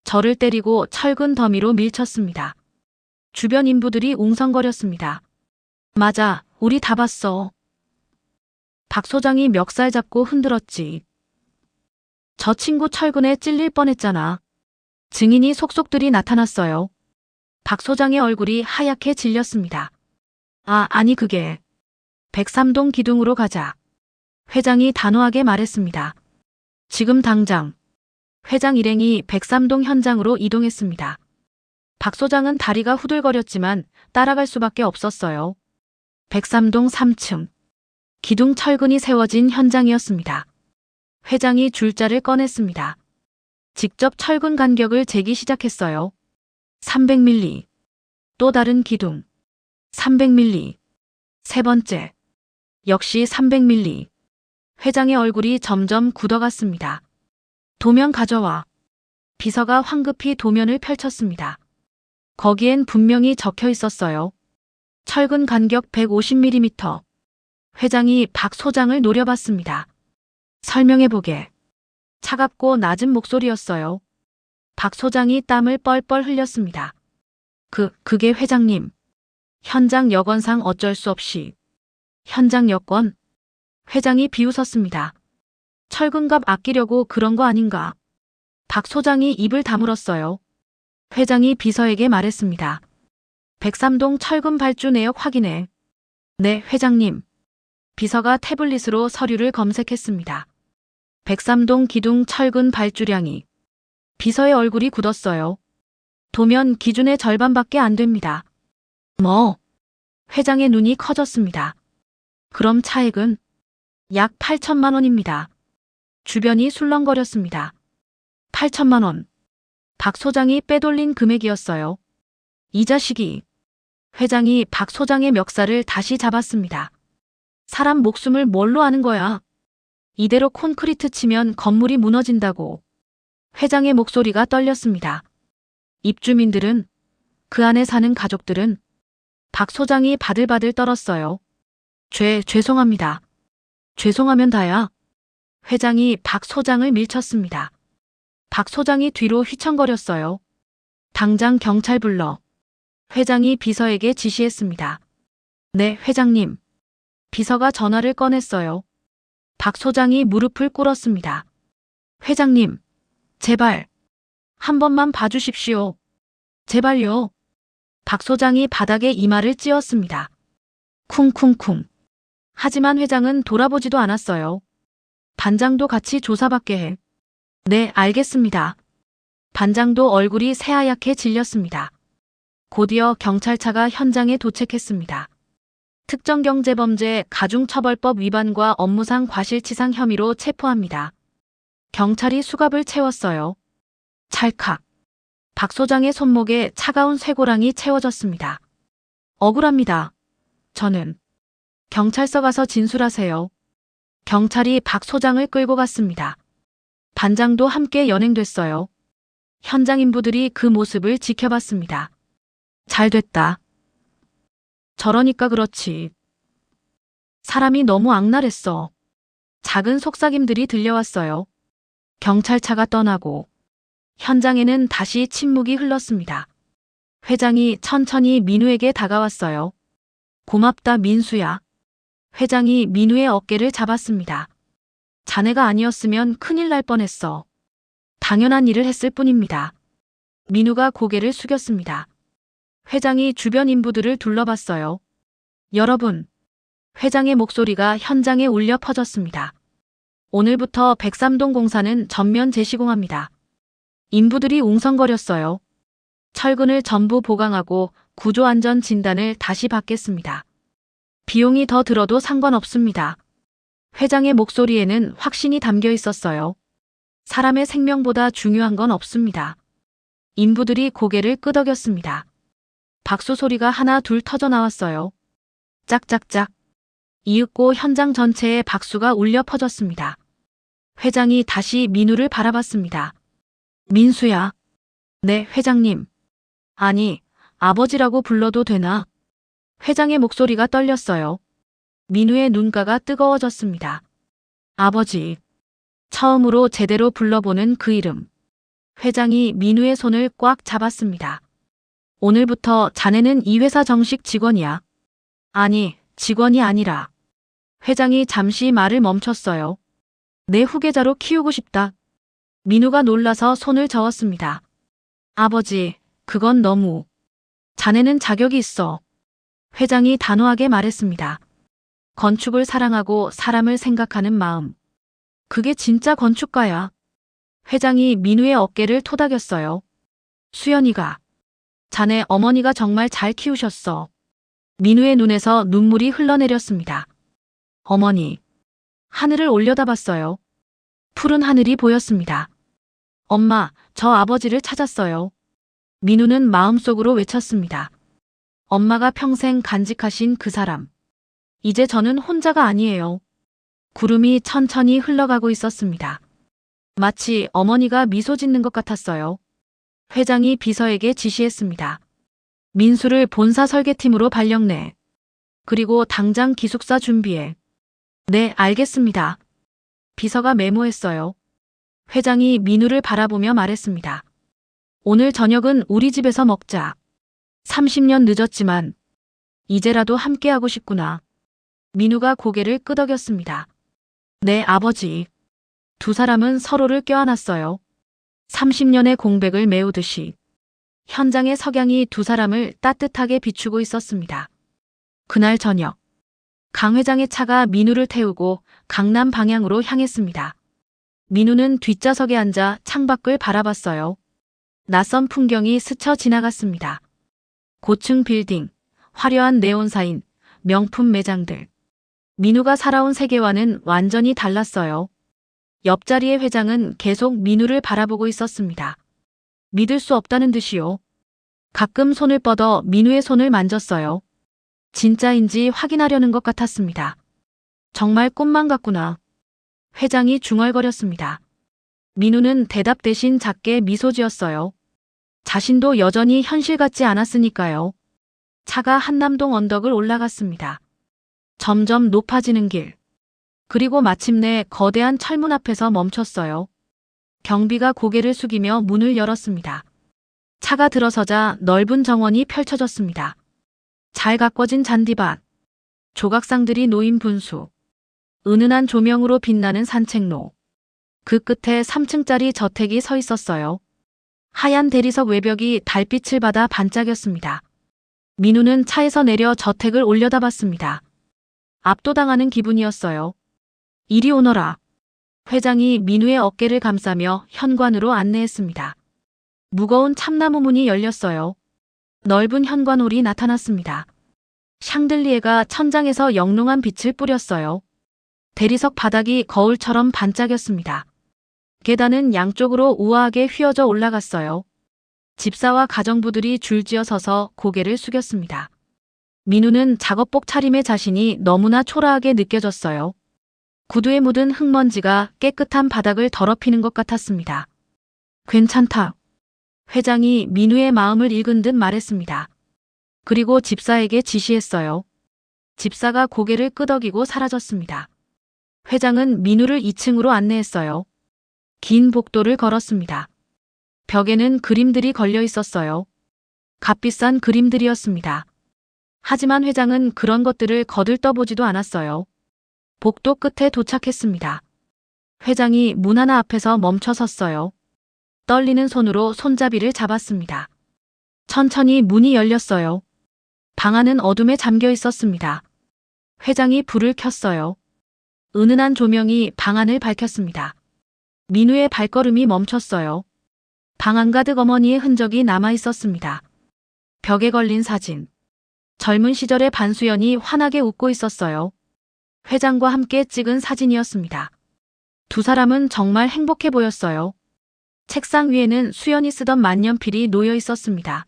저를 때리고 철근 더미로 밀쳤습니다. 주변 인부들이 웅성거렸습니다. 맞아, 우리 다 봤어. 박 소장이 멱살 잡고 흔들었지. 저 친구 철근에 찔릴 뻔했잖아. 증인이 속속들이 나타났어요. 박 소장의 얼굴이 하얗게 질렸습니다. 아니 그게. 103동 기둥으로 가자. 회장이 단호하게 말했습니다. 지금 당장. 회장 일행이 103동 현장으로 이동했습니다. 박 소장은 다리가 후들거렸지만 따라갈 수밖에 없었어요. 103동 3층. 기둥 철근이 세워진 현장이었습니다. 회장이 줄자를 꺼냈습니다. 직접 철근 간격을 재기 시작했어요. 300mm. 또 다른 기둥. 300mm. 세 번째. 역시 300mm. 회장의 얼굴이 점점 굳어갔습니다. 도면 가져와. 비서가 황급히 도면을 펼쳤습니다. 거기엔 분명히 적혀 있었어요. 철근 간격 150mm. 회장이 박 소장을 노려봤습니다. 설명해보게. 차갑고 낮은 목소리였어요. 박 소장이 땀을 뻘뻘 흘렸습니다. 그게 회장님. 현장 여건상 어쩔 수 없이. 현장 여건? 회장이 비웃었습니다. 철근값 아끼려고 그런 거 아닌가? 박 소장이 입을 다물었어요. 회장이 비서에게 말했습니다. 103동 철근 발주 내역 확인해. 네, 회장님. 비서가 태블릿으로 서류를 검색했습니다. 103동 기둥 철근 발주량이. 비서의 얼굴이 굳었어요. 도면 기준의 절반밖에 안 됩니다. 뭐? 회장의 눈이 커졌습니다. 그럼 차액은? 약 8천만 원입니다. 주변이 술렁거렸습니다. 8천만 원. 박 소장이 빼돌린 금액이었어요. 이 자식이. 회장이 박 소장의 멱살을 다시 잡았습니다. 사람 목숨을 뭘로 아는 거야? 이대로 콘크리트 치면 건물이 무너진다고. 회장의 목소리가 떨렸습니다. 입주민들은, 그 안에 사는 가족들은. 박 소장이 바들바들 떨었어요. 죄송합니다. 죄송하면 다야. 회장이 박 소장을 밀쳤습니다. 박 소장이 뒤로 휘청거렸어요. 당장 경찰 불러. 회장이 비서에게 지시했습니다. 네, 회장님. 비서가 전화를 꺼냈어요. 박 소장이 무릎을 꿇었습니다. 회장님, 제발. 한 번만 봐주십시오. 제발요. 박 소장이 바닥에 이마를 찧었습니다. 쿵쿵쿵. 하지만 회장은 돌아보지도 않았어요. 반장도 같이 조사받게 해. 네, 알겠습니다. 반장도 얼굴이 새하얗게 질렸습니다. 곧이어 경찰차가 현장에 도착했습니다. 특정경제범죄 가중처벌법 위반과 업무상 과실치상 혐의로 체포합니다. 경찰이 수갑을 채웠어요. 찰칵. 박 소장의 손목에 차가운 쇠고랑이 채워졌습니다. 억울합니다. 저는. 경찰서 가서 진술하세요. 경찰이 박 소장을 끌고 갔습니다. 반장도 함께 연행됐어요. 현장 인부들이 그 모습을 지켜봤습니다. 잘 됐다. 저러니까 그렇지. 사람이 너무 악랄했어. 작은 속삭임들이 들려왔어요. 경찰차가 떠나고 현장에는 다시 침묵이 흘렀습니다. 회장이 천천히 민우에게 다가왔어요. 고맙다, 민수야. 회장이 민우의 어깨를 잡았습니다. 자네가 아니었으면 큰일 날 뻔했어. 당연한 일을 했을 뿐입니다. 민우가 고개를 숙였습니다. 회장이 주변 인부들을 둘러봤어요. 여러분, 회장의 목소리가 현장에 울려 퍼졌습니다. 오늘부터 103동 공사는 전면 재시공합니다. 인부들이 웅성거렸어요. 철근을 전부 보강하고 구조안전 진단을 다시 받겠습니다. 비용이 더 들어도 상관없습니다. 회장의 목소리에는 확신이 담겨 있었어요. 사람의 생명보다 중요한 건 없습니다. 인부들이 고개를 끄덕였습니다. 박수 소리가 하나 둘 터져 나왔어요. 짝짝짝. 이윽고 현장 전체에 박수가 울려 퍼졌습니다. 회장이 다시 민우를 바라봤습니다. 민수야. 네, 회장님. 아니, 아버지라고 불러도 되나? 회장의 목소리가 떨렸어요. 민우의 눈가가 뜨거워졌습니다. 아버지. 처음으로 제대로 불러보는 그 이름. 회장이 민우의 손을 꽉 잡았습니다. 오늘부터 자네는 이 회사 정식 직원이야. 아니, 직원이 아니라. 회장이 잠시 말을 멈췄어요. 내 후계자로 키우고 싶다. 민우가 놀라서 손을 저었습니다. 아버지, 그건 너무. 자네는 자격이 있어. 회장이 단호하게 말했습니다. 건축을 사랑하고 사람을 생각하는 마음. 그게 진짜 건축가야. 회장이 민우의 어깨를 토닥였어요. 수연이가. 자네 어머니가 정말 잘 키우셨어. 민우의 눈에서 눈물이 흘러내렸습니다. 어머니. 하늘을 올려다봤어요. 푸른 하늘이 보였습니다. 엄마, 저 아버지를 찾았어요. 민우는 마음속으로 외쳤습니다. 엄마가 평생 간직하신 그 사람. 이제 저는 혼자가 아니에요. 구름이 천천히 흘러가고 있었습니다. 마치 어머니가 미소 짓는 것 같았어요. 회장이 비서에게 지시했습니다. 민수를 본사 설계팀으로 발령내. 그리고 당장 기숙사 준비해. 네, 알겠습니다. 비서가 메모했어요. 회장이 민우를 바라보며 말했습니다. 오늘 저녁은 우리 집에서 먹자. 30년 늦었지만 이제라도 함께하고 싶구나. 민우가 고개를 끄덕였습니다. 네, 아버지. 두 사람은 서로를 껴안았어요. 30년의 공백을 메우듯이. 현장의 석양이 두 사람을 따뜻하게 비추고 있었습니다. 그날 저녁, 강 회장의 차가 민우를 태우고 강남 방향으로 향했습니다. 민우는 뒷좌석에 앉아 창밖을 바라봤어요. 낯선 풍경이 스쳐 지나갔습니다. 고층 빌딩, 화려한 네온사인, 명품 매장들. 민우가 살아온 세계와는 완전히 달랐어요. 옆자리의 회장은 계속 민우를 바라보고 있었습니다. 믿을 수 없다는 듯이요. 가끔 손을 뻗어 민우의 손을 만졌어요. 진짜인지 확인하려는 것 같았습니다. 정말 꿈만 같구나. 회장이 중얼거렸습니다. 민우는 대답 대신 작게 미소 지었어요. 자신도 여전히 현실 같지 않았으니까요. 차가 한남동 언덕을 올라갔습니다. 점점 높아지는 길. 그리고 마침내 거대한 철문 앞에서 멈췄어요. 경비가 고개를 숙이며 문을 열었습니다. 차가 들어서자 넓은 정원이 펼쳐졌습니다. 잘 가꿔진 잔디밭, 조각상들이 놓인 분수, 은은한 조명으로 빛나는 산책로. 그 끝에 3층짜리 저택이 서 있었어요. 하얀 대리석 외벽이 달빛을 받아 반짝였습니다. 민우는 차에서 내려 저택을 올려다봤습니다. 압도당하는 기분이었어요. 이리 오너라. 회장이 민우의 어깨를 감싸며 현관으로 안내했습니다. 무거운 참나무 문이 열렸어요. 넓은 현관홀이 나타났습니다. 샹들리에가 천장에서 영롱한 빛을 뿌렸어요. 대리석 바닥이 거울처럼 반짝였습니다. 계단은 양쪽으로 우아하게 휘어져 올라갔어요. 집사와 가정부들이 줄지어 서서 고개를 숙였습니다. 민우는 작업복 차림의 자신이 너무나 초라하게 느껴졌어요. 구두에 묻은 흙먼지가 깨끗한 바닥을 더럽히는 것 같았습니다. 괜찮다. 회장이 민우의 마음을 읽은 듯 말했습니다. 그리고 집사에게 지시했어요. 집사가 고개를 끄덕이고 사라졌습니다. 회장은 민우를 2층으로 안내했어요. 긴 복도를 걸었습니다. 벽에는 그림들이 걸려 있었어요. 값비싼 그림들이었습니다. 하지만 회장은 그런 것들을 거들떠보지도 않았어요. 복도 끝에 도착했습니다. 회장이 문 하나 앞에서 멈춰 섰어요. 떨리는 손으로 손잡이를 잡았습니다. 천천히 문이 열렸어요. 방 안은 어둠에 잠겨 있었습니다. 회장이 불을 켰어요. 은은한 조명이 방 안을 밝혔습니다. 민우의 발걸음이 멈췄어요. 방 안가득 어머니의 흔적이 남아 있었습니다. 벽에 걸린 사진. 젊은 시절의 반수연이 환하게 웃고 있었어요. 회장과 함께 찍은 사진이었습니다. 두 사람은 정말 행복해 보였어요. 책상 위에는 수연이 쓰던 만년필이 놓여 있었습니다.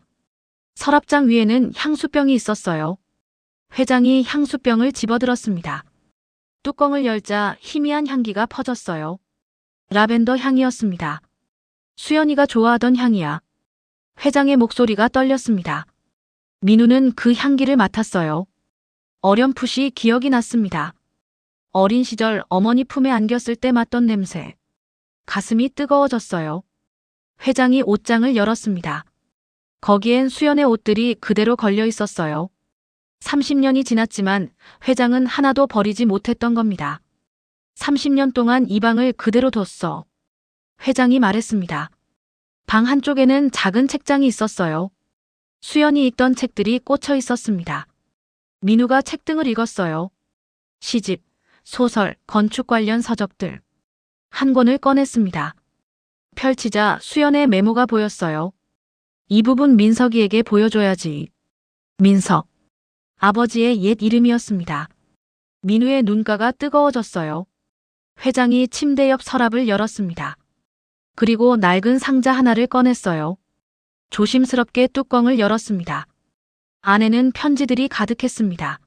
서랍장 위에는 향수병이 있었어요. 회장이 향수병을 집어들었습니다. 뚜껑을 열자 희미한 향기가 퍼졌어요. 라벤더 향이었습니다. 수연이가 좋아하던 향이야. 회장의 목소리가 떨렸습니다. 민우는 그 향기를 맡았어요. 어렴풋이 기억이 났습니다. 어린 시절 어머니 품에 안겼을 때 맡던 냄새. 가슴이 뜨거워졌어요. 회장이 옷장을 열었습니다. 거기엔 수연의 옷들이 그대로 걸려 있었어요. 30년이 지났지만 회장은 하나도 버리지 못했던 겁니다. 30년 동안 이 방을 그대로 뒀어. 회장이 말했습니다. 방 한쪽에는 작은 책장이 있었어요. 수연이 읽던 책들이 꽂혀 있었습니다. 민우가 책 등을 읽었어요. 시집, 소설, 건축 관련 서적들. 한 권을 꺼냈습니다. 펼치자 수연의 메모가 보였어요. 이 부분 민석이에게 보여줘야지. 민석. 아버지의 옛 이름이었습니다. 민우의 눈가가 뜨거워졌어요. 회장이 침대 옆 서랍을 열었습니다. 그리고 낡은 상자 하나를 꺼냈어요. 조심스럽게 뚜껑을 열었습니다. 안에는 편지들이 가득했습니다.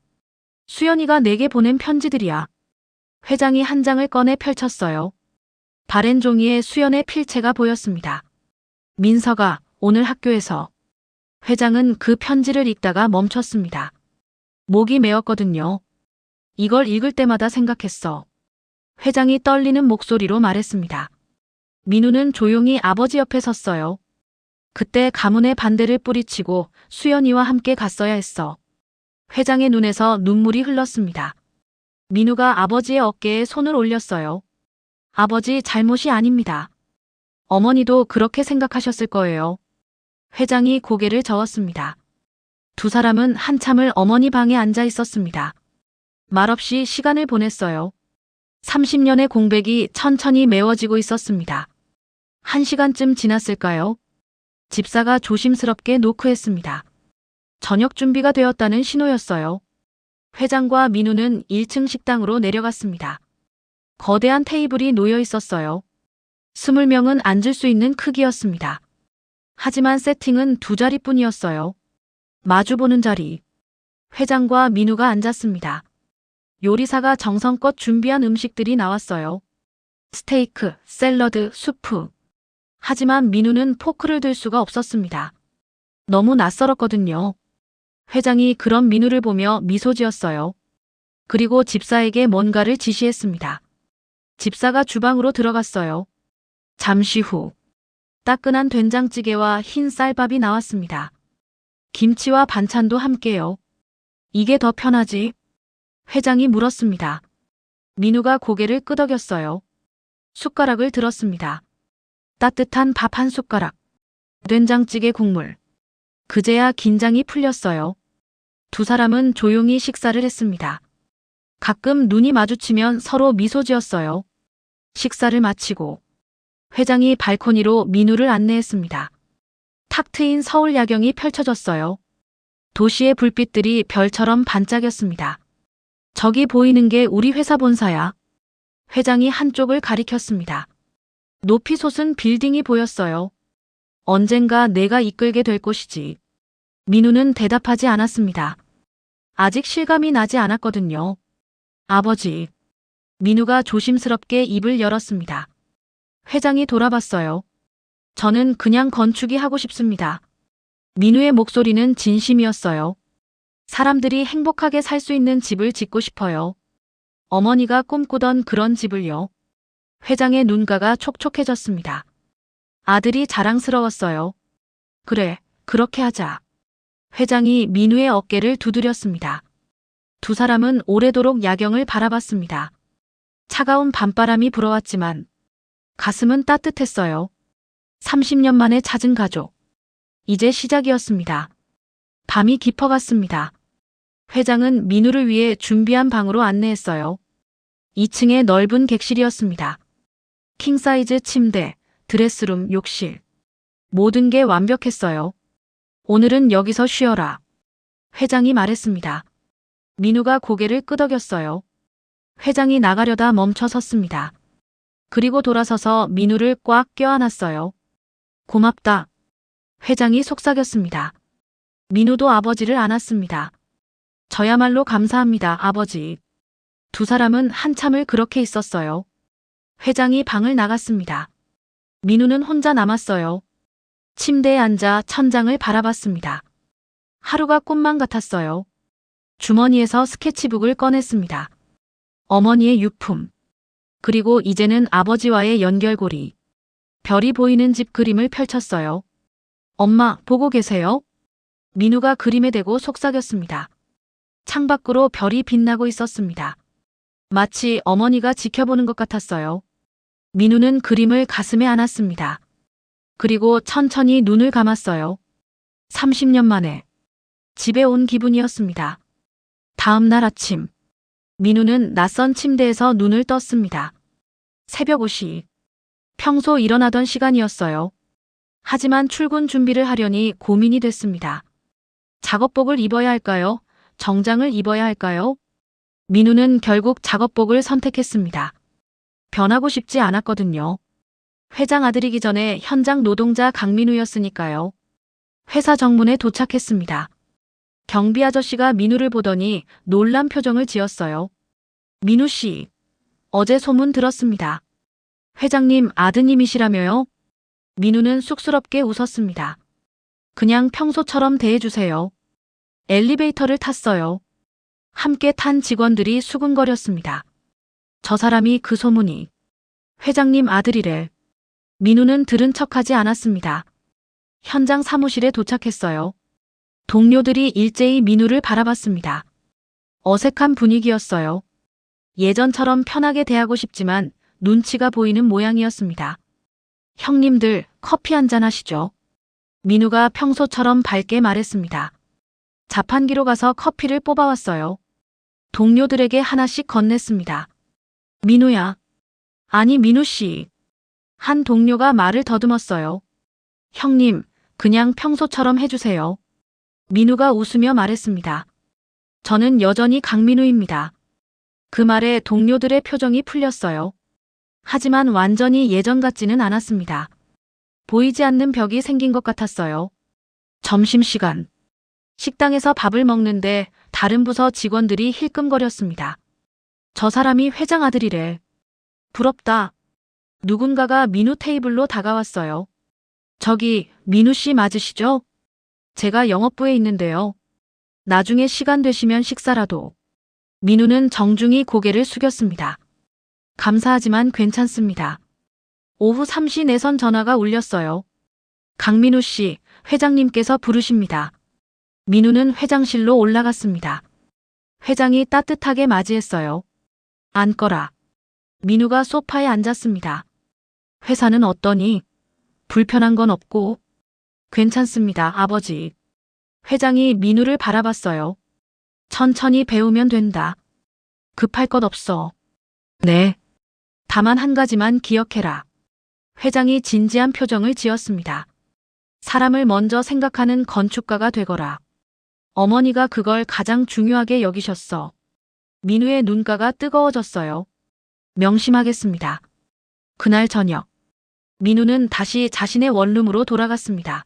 수연이가 내게 보낸 편지들이야. 회장이 한 장을 꺼내 펼쳤어요. 바랜 종이에 수연의 필체가 보였습니다. 민서가 오늘 학교에서. 회장은 그 편지를 읽다가 멈췄습니다. 목이 메었거든요. 이걸 읽을 때마다 생각했어. 회장이 떨리는 목소리로 말했습니다. 민우는 조용히 아버지 옆에 섰어요. 그때 가문의 반대를 뿌리치고 수연이와 함께 갔어야 했어. 회장의 눈에서 눈물이 흘렀습니다. 민우가 아버지의 어깨에 손을 올렸어요. 아버지 잘못이 아닙니다. 어머니도 그렇게 생각하셨을 거예요. 회장이 고개를 저었습니다. 두 사람은 한참을 어머니 방에 앉아 있었습니다. 말없이 시간을 보냈어요. 30년의 공백이 천천히 메워지고 있었습니다. 1시간쯤 지났을까요? 집사가 조심스럽게 노크했습니다. 저녁 준비가 되었다는 신호였어요. 회장과 민우는 1층 식당으로 내려갔습니다. 거대한 테이블이 놓여 있었어요. 20명은 앉을 수 있는 크기였습니다. 하지만 세팅은 2자리뿐이었어요. 마주보는 자리. 회장과 민우가 앉았습니다. 요리사가 정성껏 준비한 음식들이 나왔어요. 스테이크, 샐러드, 수프. 하지만 민우는 포크를 들 수가 없었습니다. 너무 낯설었거든요. 회장이 그런 민우를 보며 미소 지었어요. 그리고 집사에게 뭔가를 지시했습니다. 집사가 주방으로 들어갔어요. 잠시 후 따끈한 된장찌개와 흰 쌀밥이 나왔습니다. 김치와 반찬도 함께요. 이게 더 편하지? 회장이 물었습니다. 민우가 고개를 끄덕였어요. 숟가락을 들었습니다. 따뜻한 밥 한 숟가락. 된장찌개 국물. 그제야 긴장이 풀렸어요. 두 사람은 조용히 식사를 했습니다. 가끔 눈이 마주치면 서로 미소 지었어요. 식사를 마치고 회장이 발코니로 민우를 안내했습니다. 탁 트인 서울 야경이 펼쳐졌어요. 도시의 불빛들이 별처럼 반짝였습니다. 저기 보이는 게 우리 회사 본사야. 회장이 한쪽을 가리켰습니다. 높이 솟은 빌딩이 보였어요. 언젠가 내가 이끌게 될 곳이지. 민우는 대답하지 않았습니다. 아직 실감이 나지 않았거든요. 아버지. 민우가 조심스럽게 입을 열었습니다. 회장이 돌아봤어요. 저는 그냥 건축이 하고 싶습니다. 민우의 목소리는 진심이었어요. 사람들이 행복하게 살 수 있는 집을 짓고 싶어요. 어머니가 꿈꾸던 그런 집을요. 회장의 눈가가 촉촉해졌습니다. 아들이 자랑스러웠어요. 그래, 그렇게 하자. 회장이 민우의 어깨를 두드렸습니다. 두 사람은 오래도록 야경을 바라봤습니다. 차가운 밤바람이 불어왔지만 가슴은 따뜻했어요. 30년 만에 찾은 가족. 이제 시작이었습니다. 밤이 깊어갔습니다. 회장은 민우를 위해 준비한 방으로 안내했어요. 2층의 넓은 객실이었습니다. 킹사이즈 침대, 드레스룸, 욕실. 모든 게 완벽했어요. 오늘은 여기서 쉬어라. 회장이 말했습니다. 민우가 고개를 끄덕였어요. 회장이 나가려다 멈춰 섰습니다. 그리고 돌아서서 민우를 꽉 껴안았어요. 고맙다. 회장이 속삭였습니다. 민우도 아버지를 안았습니다. 저야말로 감사합니다, 아버지. 두 사람은 한참을 그렇게 있었어요. 회장이 방을 나갔습니다. 민우는 혼자 남았어요. 침대에 앉아 천장을 바라봤습니다. 하루가 꿈만 같았어요. 주머니에서 스케치북을 꺼냈습니다. 어머니의 유품. 그리고 이제는 아버지와의 연결고리. 별이 보이는 집 그림을 펼쳤어요. 엄마, 보고 계세요? 민우가 그림에 대고 속삭였습니다. 창밖으로 별이 빛나고 있었습니다. 마치 어머니가 지켜보는 것 같았어요. 민우는 그림을 가슴에 안았습니다. 그리고 천천히 눈을 감았어요. 30년 만에 집에 온 기분이었습니다. 다음 날 아침, 민우는 낯선 침대에서 눈을 떴습니다. 새벽 5시. 평소 일어나던 시간이었어요. 하지만 출근 준비를 하려니 고민이 됐습니다. 작업복을 입어야 할까요? 정장을 입어야 할까요? 민우는 결국 작업복을 선택했습니다. 변하고 싶지 않았거든요. 회장 아들이기 전에 현장 노동자 강민우였으니까요. 회사 정문에 도착했습니다. 경비 아저씨가 민우를 보더니 놀란 표정을 지었어요. 민우 씨, 어제 소문 들었습니다. 회장님 아드님이시라며요? 민우는 쑥스럽게 웃었습니다. 그냥 평소처럼 대해주세요. 엘리베이터를 탔어요. 함께 탄 직원들이 수근거렸습니다. 저 사람이 그 소문이 회장님 아들이래. 민우는 들은 척하지 않았습니다. 현장 사무실에 도착했어요. 동료들이 일제히 민우를 바라봤습니다. 어색한 분위기였어요. 예전처럼 편하게 대하고 싶지만 눈치가 보이는 모양이었습니다. 형님들 커피 한잔 하시죠. 민우가 평소처럼 밝게 말했습니다. 자판기로 가서 커피를 뽑아왔어요. 동료들에게 하나씩 건넸습니다. 민우야. 아니 민우 씨. 한 동료가 말을 더듬었어요. 형님, 그냥 평소처럼 해주세요. 민우가 웃으며 말했습니다. 저는 여전히 강민우입니다. 그 말에 동료들의 표정이 풀렸어요. 하지만 완전히 예전 같지는 않았습니다. 보이지 않는 벽이 생긴 것 같았어요. 점심시간. 식당에서 밥을 먹는데 다른 부서 직원들이 힐끔거렸습니다. 저 사람이 회장 아들이래. 부럽다. 누군가가 민우 테이블로 다가왔어요. 저기 민우 씨 맞으시죠? 제가 영업부에 있는데요. 나중에 시간 되시면 식사라도. 민우는 정중히 고개를 숙였습니다. 감사하지만 괜찮습니다. 오후 3시 내선 전화가 울렸어요. 강민우 씨, 회장님께서 부르십니다. 민우는 회장실로 올라갔습니다. 회장이 따뜻하게 맞이했어요. 앉거라. 민우가 소파에 앉았습니다. 회사는 어떠니? 불편한 건 없고? 괜찮습니다, 아버지. 회장이 민우를 바라봤어요. 천천히 배우면 된다. 급할 것 없어. 네. 다만 한 가지만 기억해라. 회장이 진지한 표정을 지었습니다. 사람을 먼저 생각하는 건축가가 되거라. 어머니가 그걸 가장 중요하게 여기셨어. 민우의 눈가가 뜨거워졌어요. 명심하겠습니다. 그날 저녁, 민우는 다시 자신의 원룸으로 돌아갔습니다.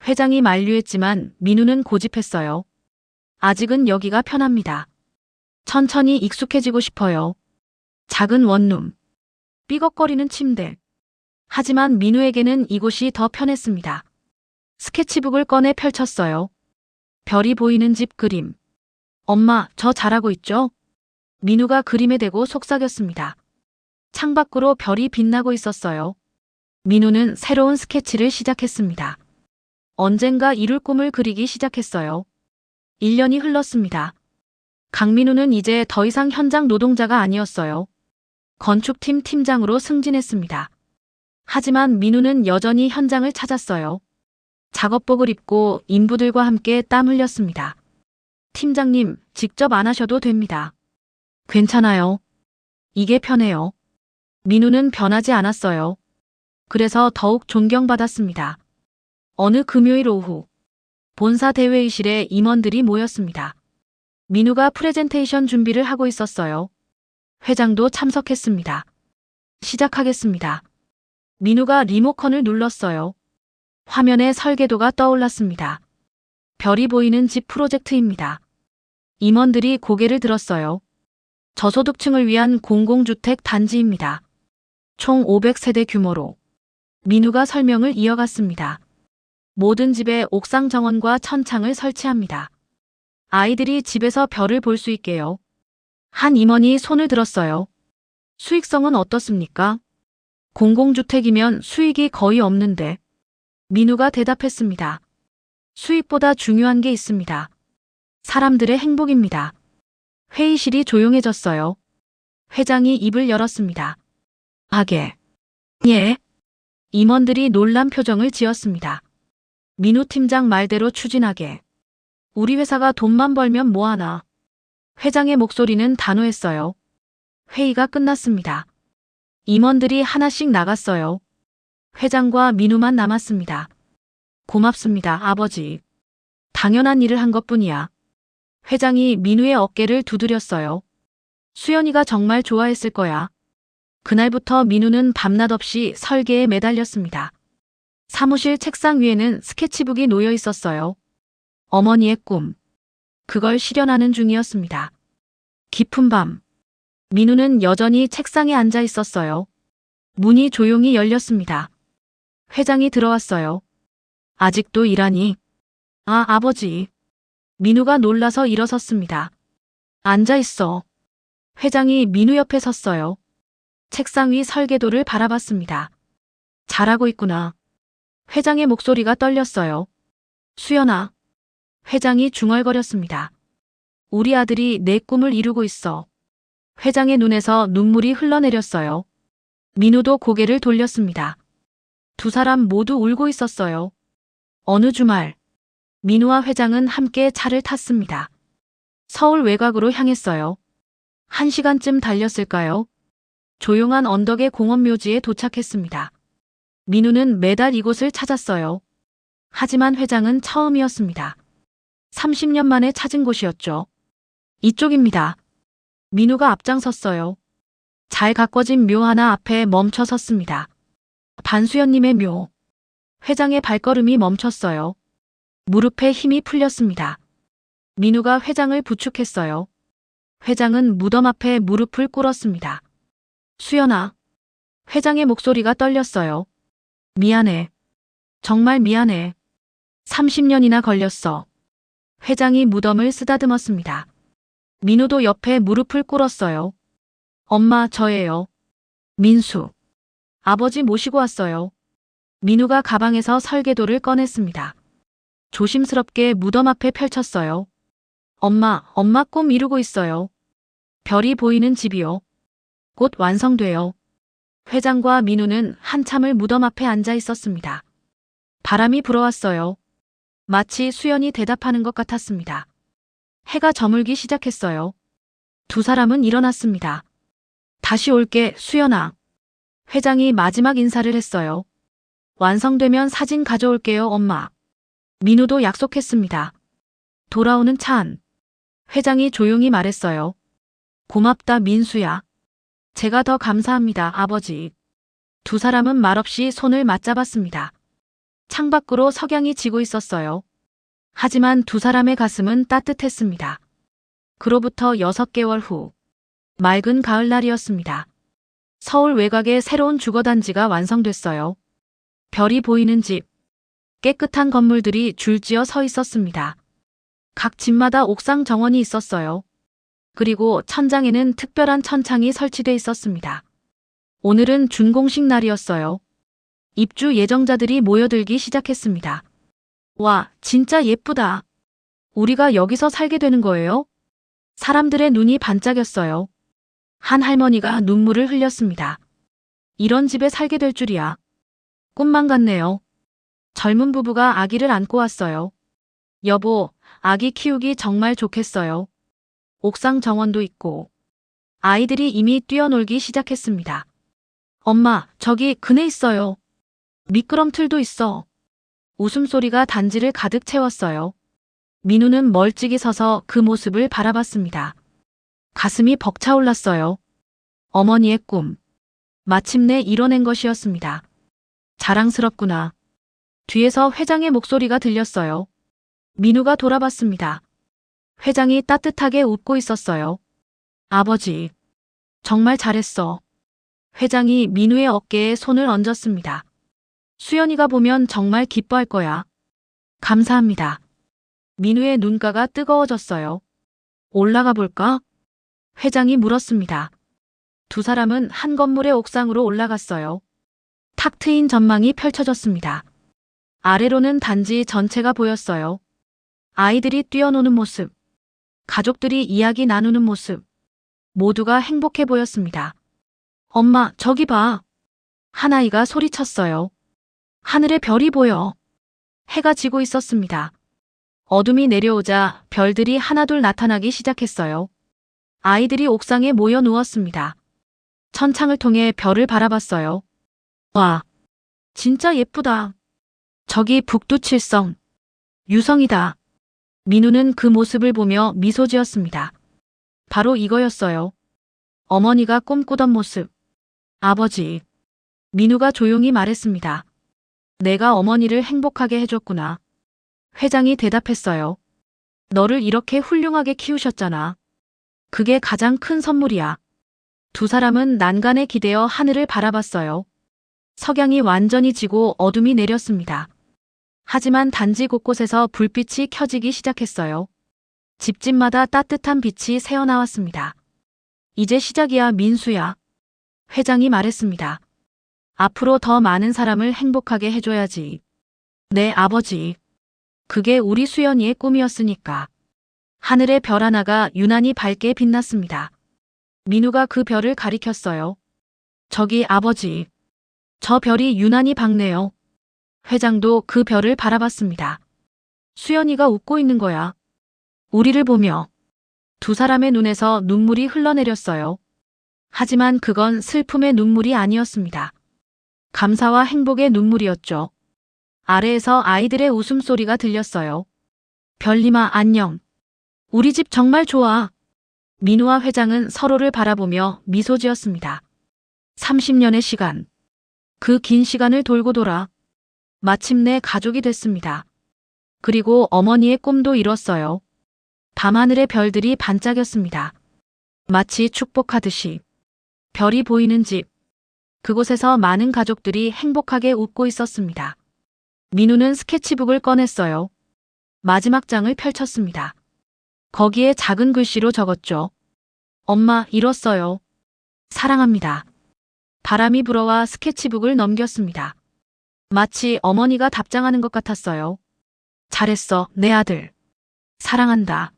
회장이 만류했지만 민우는 고집했어요. 아직은 여기가 편합니다. 천천히 익숙해지고 싶어요. 작은 원룸, 삐걱거리는 침대. 하지만 민우에게는 이곳이 더 편했습니다. 스케치북을 꺼내 펼쳤어요. 별이 보이는 집 그림. 엄마, 저 잘하고 있죠? 민우가 그림에 대고 속삭였습니다. 창밖으로 별이 빛나고 있었어요. 민우는 새로운 스케치를 시작했습니다. 언젠가 이룰 꿈을 그리기 시작했어요. 1년이 흘렀습니다. 강민우는 이제 더 이상 현장 노동자가 아니었어요. 건축팀 팀장으로 승진했습니다. 하지만 민우는 여전히 현장을 찾았어요. 작업복을 입고 인부들과 함께 땀 흘렸습니다. 팀장님, 직접 안 하셔도 됩니다. 괜찮아요. 이게 편해요. 민우는 변하지 않았어요. 그래서 더욱 존경받았습니다. 어느 금요일 오후, 본사 대회의실에 임원들이 모였습니다. 민우가 프레젠테이션 준비를 하고 있었어요. 회장도 참석했습니다. 시작하겠습니다. 민우가 리모컨을 눌렀어요. 화면에 설계도가 떠올랐습니다. 별이 보이는 집 프로젝트입니다. 임원들이 고개를 들었어요. 저소득층을 위한 공공주택 단지입니다. 총 500세대 규모로. 민우가 설명을 이어갔습니다. 모든 집에 옥상 정원과 천창을 설치합니다. 아이들이 집에서 별을 볼 수 있게요. 한 임원이 손을 들었어요. 수익성은 어떻습니까? 공공주택이면 수익이 거의 없는데. 민우가 대답했습니다. 수익보다 중요한 게 있습니다. 사람들의 행복입니다. 회의실이 조용해졌어요. 회장이 입을 열었습니다. 하게. 예. 임원들이 놀란 표정을 지었습니다. 민우 팀장 말대로 추진하게. 우리 회사가 돈만 벌면 뭐하나. 회장의 목소리는 단호했어요. 회의가 끝났습니다. 임원들이 하나씩 나갔어요. 회장과 민우만 남았습니다. 고맙습니다, 아버지. 당연한 일을 한 것뿐이야. 회장이 민우의 어깨를 두드렸어요. 수연이가 정말 좋아했을 거야. 그날부터 민우는 밤낮 없이 설계에 매달렸습니다. 사무실 책상 위에는 스케치북이 놓여 있었어요. 어머니의 꿈. 그걸 실현하는 중이었습니다. 깊은 밤. 민우는 여전히 책상에 앉아 있었어요. 문이 조용히 열렸습니다. 회장이 들어왔어요. 아직도 일하니? 아, 아버지. 민우가 놀라서 일어섰습니다. 앉아 있어. 회장이 민우 옆에 섰어요. 책상 위 설계도를 바라봤습니다. 잘하고 있구나. 회장의 목소리가 떨렸어요. 수연아. 회장이 중얼거렸습니다. 우리 아들이 내 꿈을 이루고 있어. 회장의 눈에서 눈물이 흘러내렸어요. 민우도 고개를 돌렸습니다. 두 사람 모두 울고 있었어요. 어느 주말, 민우와 회장은 함께 차를 탔습니다. 서울 외곽으로 향했어요. 1시간쯤 달렸을까요? 조용한 언덕의 공원묘지에 도착했습니다. 민우는 매달 이곳을 찾았어요. 하지만 회장은 처음이었습니다. 30년 만에 찾은 곳이었죠. 이쪽입니다. 민우가 앞장섰어요. 잘 가꿔진 묘 하나 앞에 멈춰 섰습니다. 반수연님의 묘. 회장의 발걸음이 멈췄어요. 무릎에 힘이 풀렸습니다. 민우가 회장을 부축했어요. 회장은 무덤 앞에 무릎을 꿇었습니다. 수연아. 회장의 목소리가 떨렸어요. 미안해. 정말 미안해. 30년이나 걸렸어. 회장이 무덤을 쓰다듬었습니다. 민우도 옆에 무릎을 꿇었어요. 엄마, 저예요. 민수. 아버지 모시고 왔어요. 민우가 가방에서 설계도를 꺼냈습니다. 조심스럽게 무덤 앞에 펼쳤어요. 엄마 꿈 이루고 있어요. 별이 보이는 집이요. 곧 완성돼요. 회장과 민우는 한참을 무덤 앞에 앉아 있었습니다. 바람이 불어왔어요. 마치 수연이 대답하는 것 같았습니다. 해가 저물기 시작했어요. 두 사람은 일어났습니다. 다시 올게, 수연아. 회장이 마지막 인사를 했어요. 완성되면 사진 가져올게요, 엄마. 민우도 약속했습니다. 돌아오는 차 안. 회장이 조용히 말했어요. 고맙다, 민수야. 제가 더 감사합니다, 아버지. 두 사람은 말없이 손을 맞잡았습니다. 창밖으로 석양이 지고 있었어요. 하지만 두 사람의 가슴은 따뜻했습니다. 그로부터 6개월 후, 맑은 가을날이었습니다. 서울 외곽의 새로운 주거단지가 완성됐어요. 별이 보이는 집, 깨끗한 건물들이 줄지어 서 있었습니다. 각 집마다 옥상 정원이 있었어요. 그리고 천장에는 특별한 천창이 설치돼 있었습니다. 오늘은 준공식 날이었어요. 입주 예정자들이 모여들기 시작했습니다. 와, 진짜 예쁘다. 우리가 여기서 살게 되는 거예요? 사람들의 눈이 반짝였어요. 한 할머니가 눈물을 흘렸습니다. 이런 집에 살게 될 줄이야. 꿈만 같네요. 젊은 부부가 아기를 안고 왔어요. 여보, 아기 키우기 정말 좋겠어요. 옥상 정원도 있고. 아이들이 이미 뛰어놀기 시작했습니다. 엄마, 저기 그네 있어요. 미끄럼틀도 있어. 웃음소리가 단지를 가득 채웠어요. 민우는 멀찍이 서서 그 모습을 바라봤습니다. 가슴이 벅차올랐어요. 어머니의 꿈. 마침내 이뤄낸 것이었습니다. 자랑스럽구나. 뒤에서 회장의 목소리가 들렸어요. 민우가 돌아봤습니다. 회장이 따뜻하게 웃고 있었어요. 아버지, 정말 잘했어. 회장이 민우의 어깨에 손을 얹었습니다. 수연이가 보면 정말 기뻐할 거야. 감사합니다. 민우의 눈가가 뜨거워졌어요. 올라가 볼까? 회장이 물었습니다. 두 사람은 한 건물의 옥상으로 올라갔어요. 탁 트인 전망이 펼쳐졌습니다. 아래로는 단지 전체가 보였어요. 아이들이 뛰어노는 모습, 가족들이 이야기 나누는 모습, 모두가 행복해 보였습니다. 엄마, 저기 봐. 한 아이가 소리쳤어요. 하늘에 별이 보여. 해가 지고 있었습니다. 어둠이 내려오자 별들이 하나둘 나타나기 시작했어요. 아이들이 옥상에 모여 누웠습니다. 천창을 통해 별을 바라봤어요. 와, 진짜 예쁘다. 저기 북두칠성, 유성이다. 민우는 그 모습을 보며 미소 지었습니다. 바로 이거였어요. 어머니가 꿈꾸던 모습. 아버지. 민우가 조용히 말했습니다. 내가 어머니를 행복하게 해줬구나. 회장이 대답했어요. 너를 이렇게 훌륭하게 키우셨잖아. 그게 가장 큰 선물이야. 두 사람은 난간에 기대어 하늘을 바라봤어요. 석양이 완전히 지고 어둠이 내렸습니다. 하지만 단지 곳곳에서 불빛이 켜지기 시작했어요. 집집마다 따뜻한 빛이 새어나왔습니다. 이제 시작이야, 민수야. 회장이 말했습니다. 앞으로 더 많은 사람을 행복하게 해줘야지. 네, 아버지. 그게 우리 수연이의 꿈이었으니까. 하늘의 별 하나가 유난히 밝게 빛났습니다. 민우가 그 별을 가리켰어요. 저기 아버지. 저 별이 유난히 밝네요. 회장도 그 별을 바라봤습니다. 수연이가 웃고 있는 거야. 우리를 보며. 두 사람의 눈에서 눈물이 흘러내렸어요. 하지만 그건 슬픔의 눈물이 아니었습니다. 감사와 행복의 눈물이었죠. 아래에서 아이들의 웃음소리가 들렸어요. 별님아, 안녕. 우리 집 정말 좋아. 민우와 회장은 서로를 바라보며 미소 지었습니다. 30년의 시간. 그 긴 시간을 돌고 돌아 마침내 가족이 됐습니다. 그리고 어머니의 꿈도 이뤘어요. 밤하늘의 별들이 반짝였습니다. 마치 축복하듯이. 별이 보이는 집. 그곳에서 많은 가족들이 행복하게 웃고 있었습니다. 민우는 스케치북을 꺼냈어요. 마지막 장을 펼쳤습니다. 거기에 작은 글씨로 적었죠. 엄마, 이뤘어요. 사랑합니다. 바람이 불어와 스케치북을 넘겼습니다. 마치 어머니가 답장하는 것 같았어요. 잘했어, 내 아들. 사랑한다.